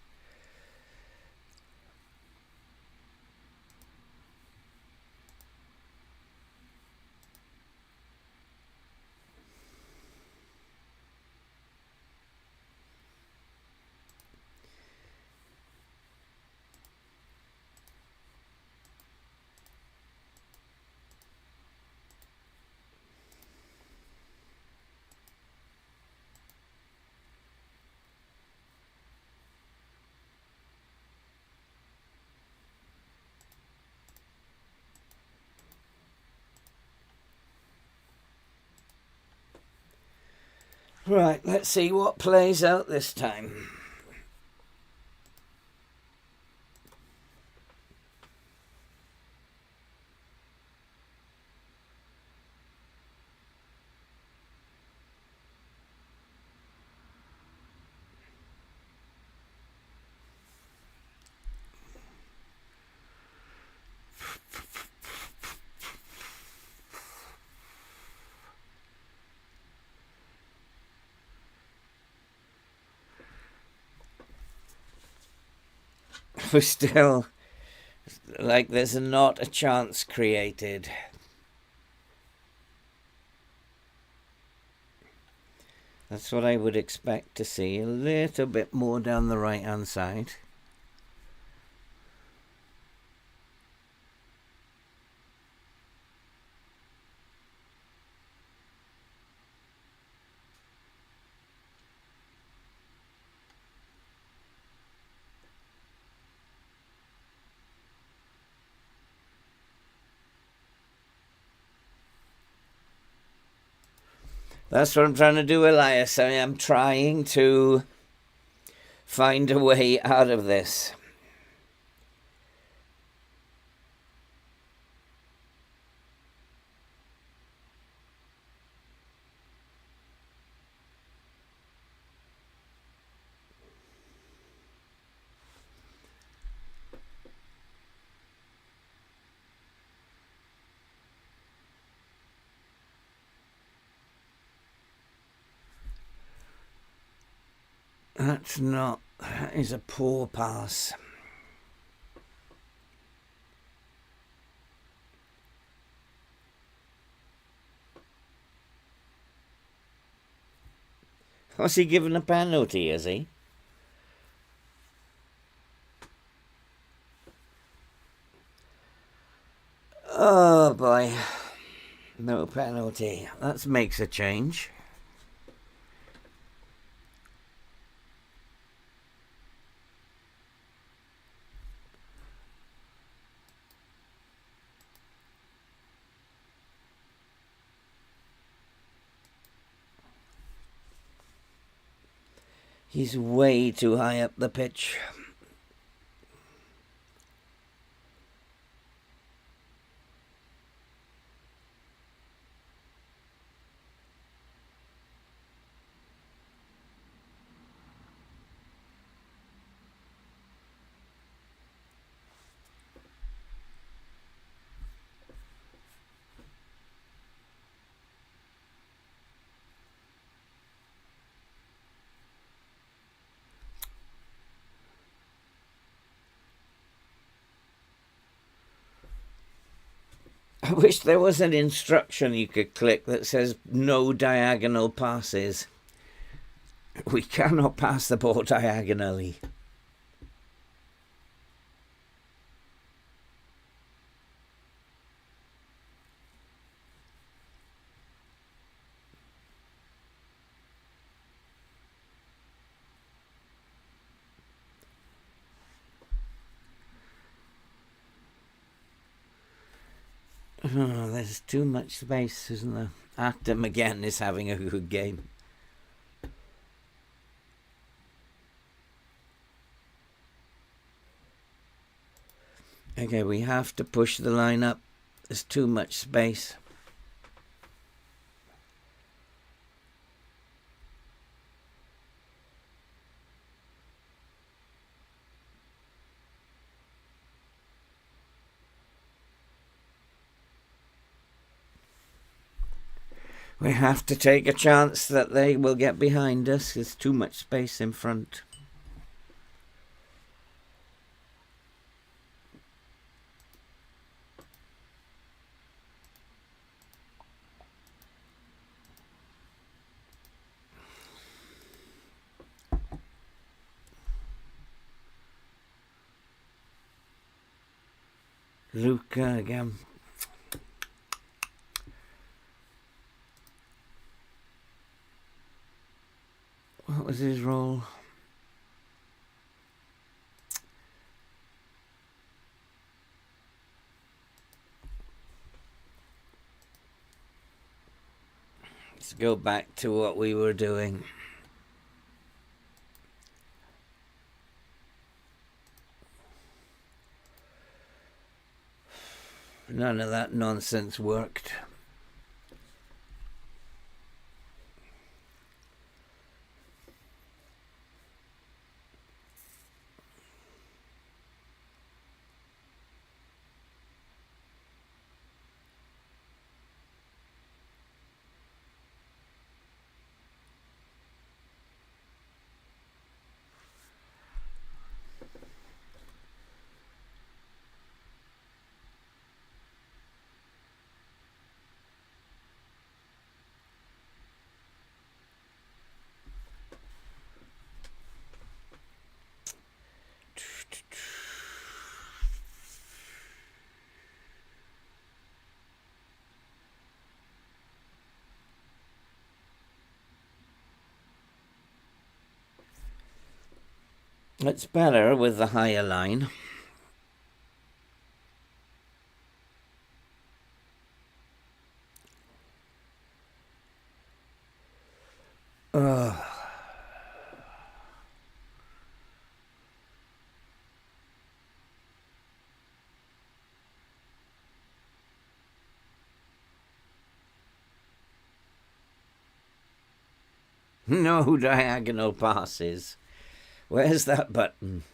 Right, let's see what plays out this time. We're still Like there's not a chance created. That's what I would expect to see. A little bit more down the right hand side. That's what I'm trying to do, Elias. I am trying to find a way out of this. That is a poor pass. Was he given a penalty, is he? Oh boy. No penalty. That makes a change. He's way too high up the pitch. I wish there was an instruction you could click that says no diagonal passes. We cannot pass the ball diagonally. Oh, there's too much space, isn't there? Actum again is having a good game. Okay, we have to push the line up. There's too much space. We have to take a chance that they will get behind us. There's too much space in front. Luca again. What was his role? Let's go back to what we were doing. None of that nonsense worked. It's better with the higher line. No diagonal passes. Where's that button?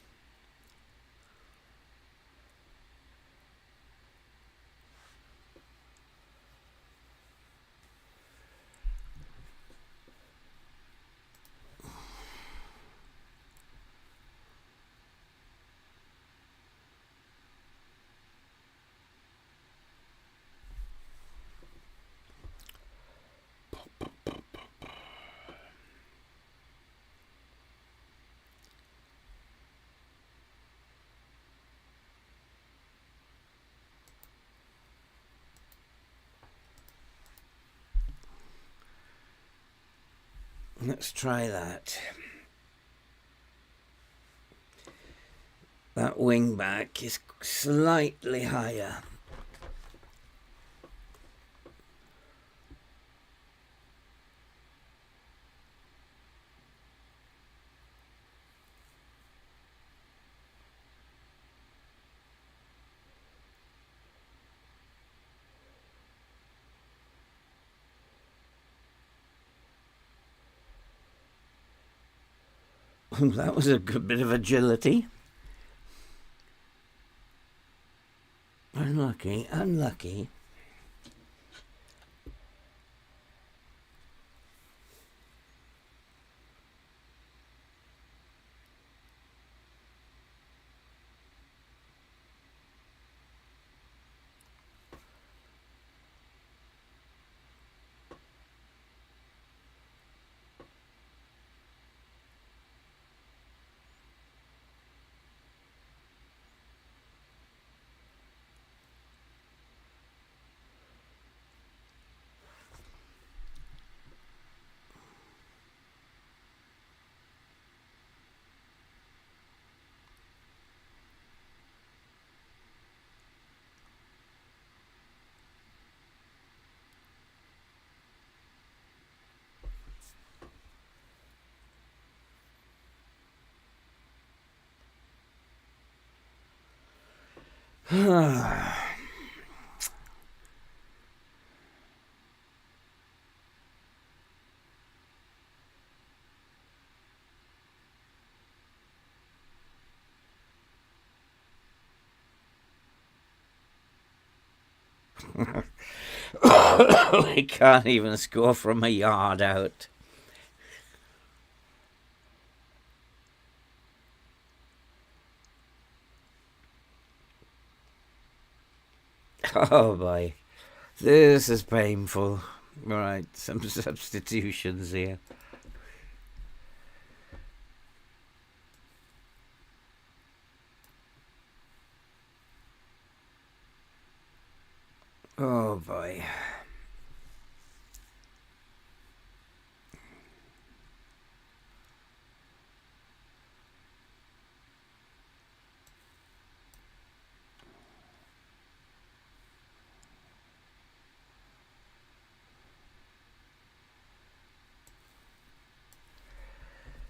Let's try that. That wing back is slightly higher. That was a good bit of agility. Unlucky, unlucky. We can't even score from a yard out. Oh boy, this is painful. Right, some substitutions here. Oh boy.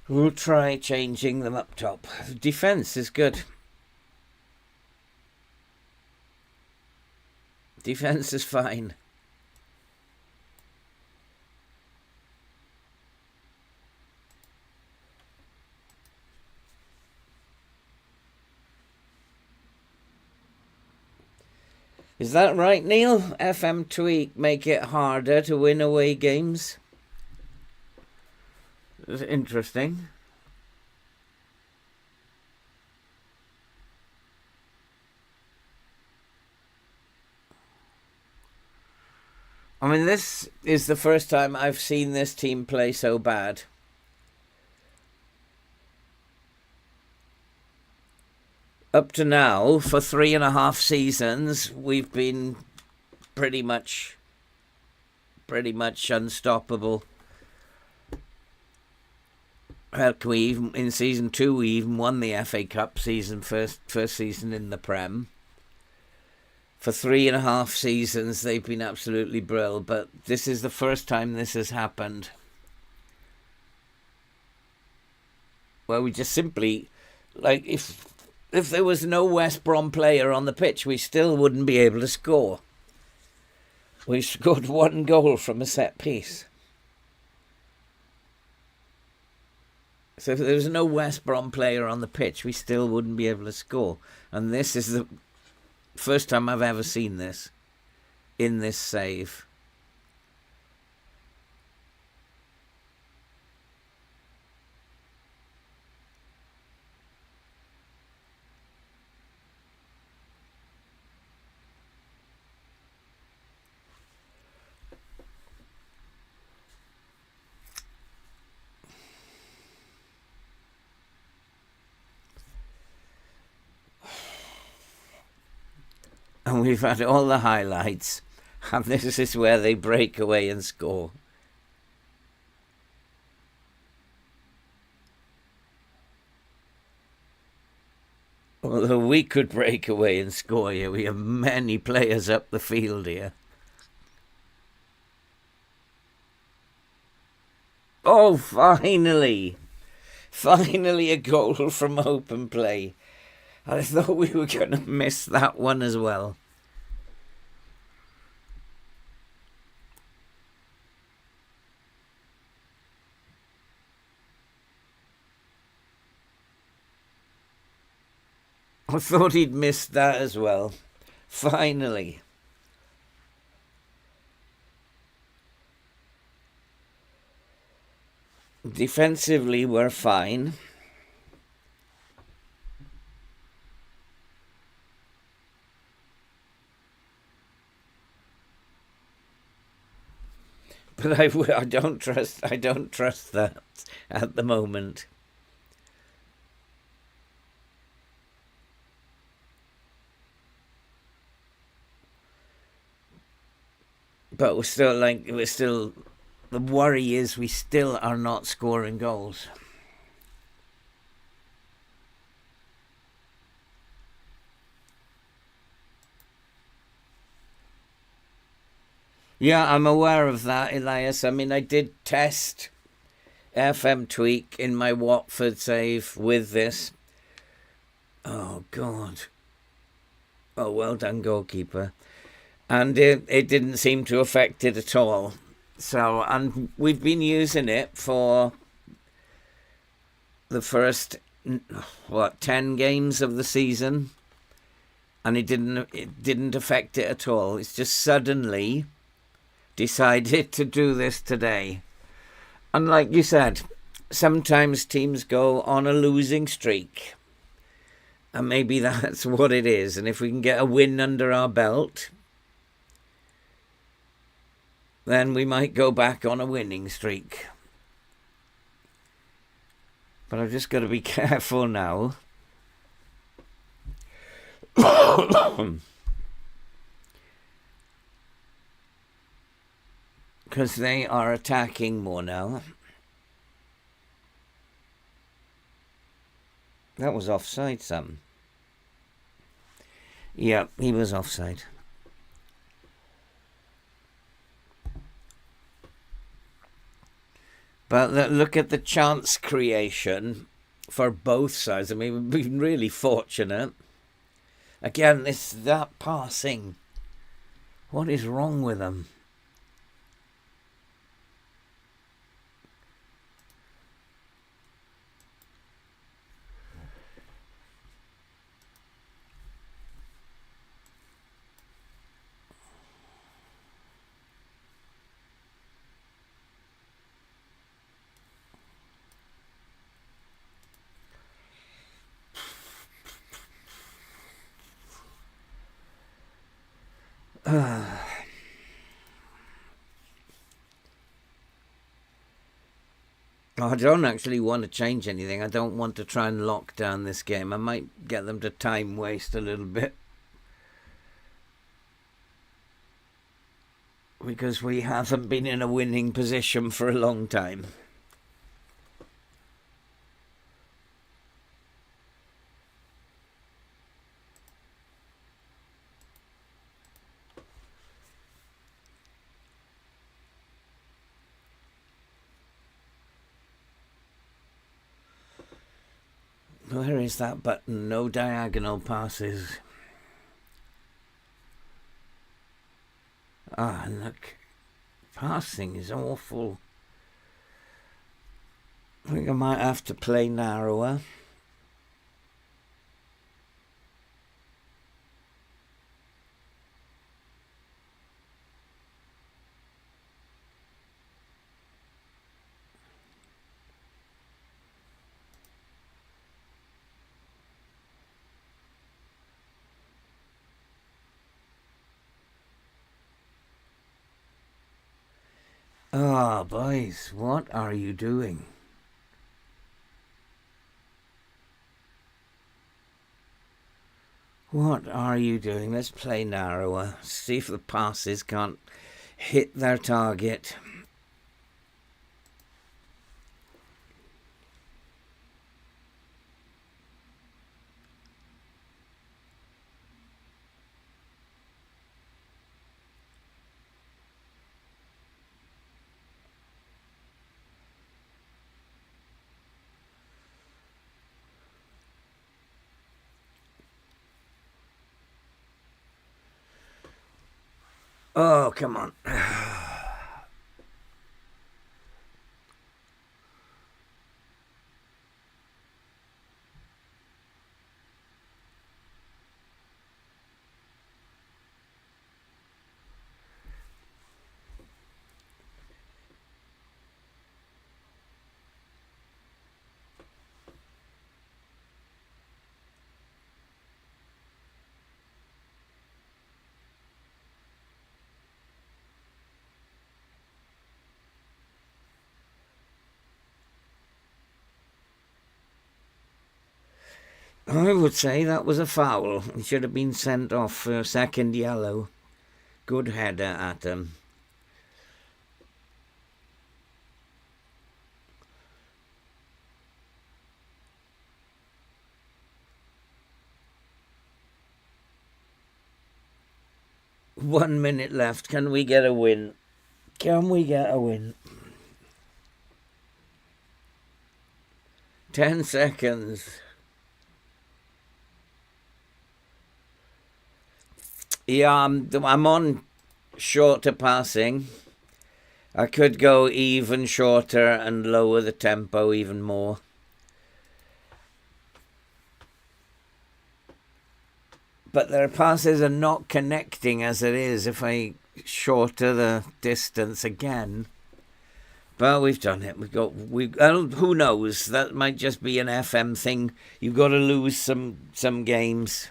We'll try changing them up top. The defence is good. Defence is fine. Is that right, Neil? FM tweak make it harder to win away games? It's interesting. I mean, this is the first time I've seen this team play so bad. Up to now, for 3.5 seasons, we've been pretty much unstoppable. Heck, in season 2 we even won the FA Cup season, first season in the Prem. For 3.5 seasons they've been absolutely brilliant, but this is the first time this has happened. Well, we just simply, like, if there was no West Brom player on the pitch, we still wouldn't be able to score. We scored 1 goal from a set piece. So if there was no West Brom player on the pitch, we still wouldn't be able to score. And this is the first time I've ever seen this in this save. And we've had all the highlights, and this is where they break away and score. Although we could break away and score here, we have many players up the field here. Oh, finally! Finally a goal from open play. I thought we were going to miss that one as well. I thought he'd missed that as well. Finally. Defensively, we're fine. But I don't trust that at the moment. But the worry is we still are not scoring goals. Yeah, I'm aware of that, Elias. I mean, I did test FM tweak in my Watford save with this. Oh, God. Oh, well done, goalkeeper. And it didn't seem to affect it at all. So, and we've been using it for the first, 10 games of the season. And it didn't affect it at all. It's just suddenly decided to do this today. And like you said, sometimes teams go on a losing streak. And maybe that's what it is. And if we can get a win under our belt, then we might go back on a winning streak. But I've just got to be careful now. Because they are attacking more now. That was offside, Sam. Yeah, he was offside. But look at the chance creation for both sides. I mean, we've been really fortunate. Again, that passing. What is wrong with them? I don't actually want to change anything. I don't want to try and lock down this game. I might get them to time waste a little bit. Because we haven't been in a winning position for a long time. Where is that button? No diagonal passes. Ah, look. Passing is awful. I think I might have to play narrower. Ah, boys, what are you doing? What are you doing? Let's play narrower. See if the passes can't hit their target. Oh, come on. I would say that was a foul. He should have been sent off for a second yellow. Good header at him. One minute left. Can we get a win? Can we get a win? 10 seconds. Yeah, I'm on shorter passing. I could go even shorter and lower the tempo even more. But their passes are not connecting as it is if I shorter the distance again. But we've done it. Who knows? That might just be an FM thing. You've got to lose some games.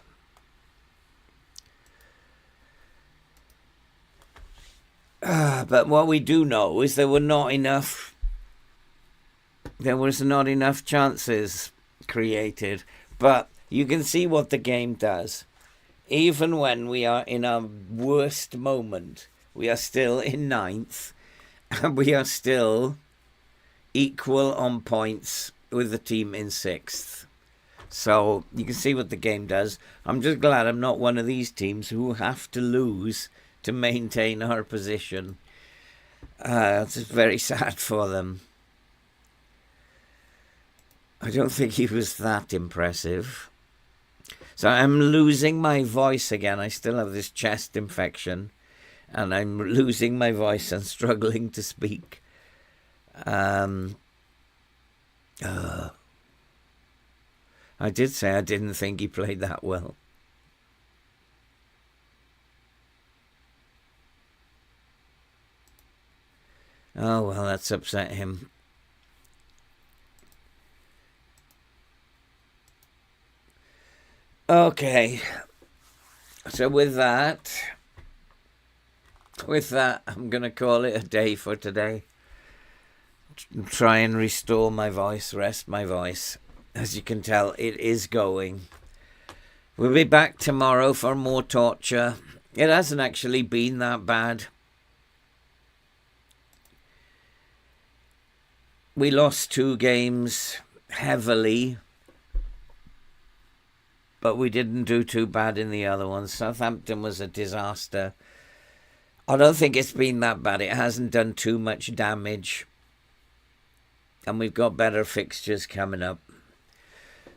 But what we do know is there was not enough chances created. But you can see what the game does. Even when we are in our worst moment, we are still in ninth, and we are still equal on points with the team in sixth. So you can see what the game does. I'm just glad I'm not one of these teams who have to lose to maintain our position. It's very sad for them. I don't think he was that impressive. So I'm losing my voice again. I still have this chest infection, and I'm losing my voice and struggling to speak. I did say I didn't think he played that well. Oh, well, that's upset him. Okay. So with that, I'm going to call it a day for today. Try and restore my voice, rest my voice. As you can tell, it is going. We'll be back tomorrow for more torture. It hasn't actually been that bad. We lost 2 games heavily, but we didn't do too bad in the other ones. Southampton was a disaster. I don't think it's been that bad. It hasn't done too much damage. And we've got better fixtures coming up.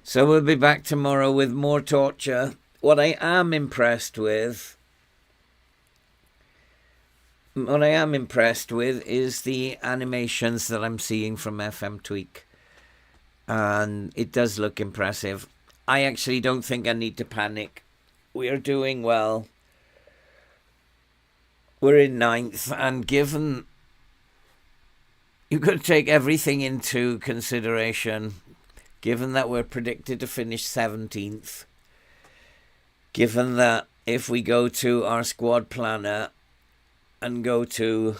So we'll be back tomorrow with more torture. What I am impressed with is the animations that I'm seeing from FM Tweak. And it does look impressive. I actually don't think I need to panic. We are doing well. We're in 9th, and given you've got to take everything into consideration, given that we're predicted to finish 17th, given that if we go to our squad planner and go to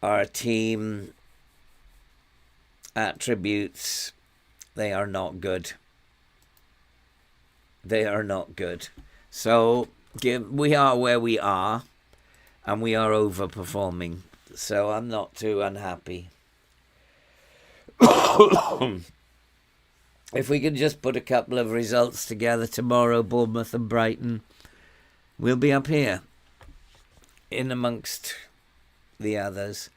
our team attributes, they are not good. They are not good. So we are where we are, and we are overperforming. So I'm not too unhappy. If we could just put a couple of results together tomorrow, Bournemouth and Brighton, we'll be up here in amongst the others.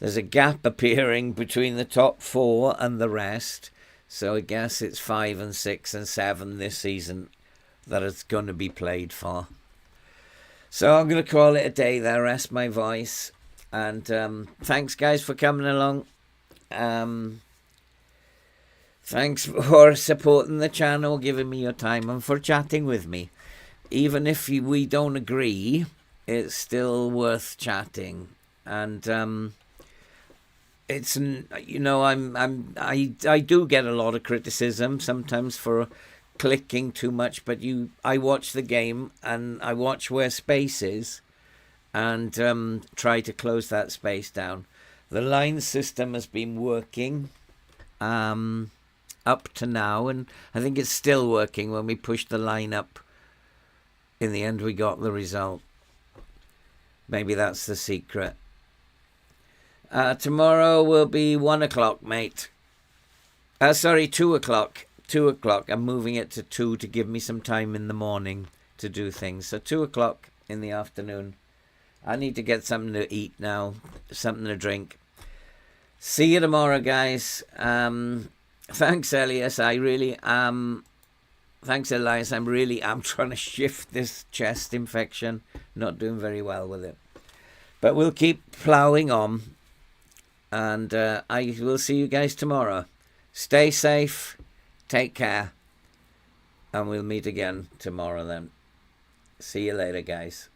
There's a gap appearing between the top 4 and the rest. So I guess it's 5 and 6 and 7 this season that it's going to be played for. So I'm going to call it a day there, rest my voice. And thanks, guys, for coming along. Thanks for supporting the channel, giving me your time, and for chatting with me. Even if we don't agree, it's still worth chatting. And it's, you know, I do get a lot of criticism sometimes for clicking too much, but I watch the game and I watch where space is and try to close that space down. The line system has been working up to now, and I think it's still working. When we pushed the line up, in the end we got the result. Maybe that's the secret. Tomorrow will be 1 o'clock, mate. Sorry, 2 o'clock. 2 o'clock. I'm moving it to 2 to give me some time in the morning to do things. So 2 o'clock in the afternoon. I need to get something to eat now, something to drink. See you tomorrow, guys. Thanks, Elias. Thanks, Elias. I'm trying to shift this chest infection. Not doing very well with it. But we'll keep ploughing on. And I will see you guys tomorrow. Stay safe. Take care. And we'll meet again tomorrow then. See you later, guys.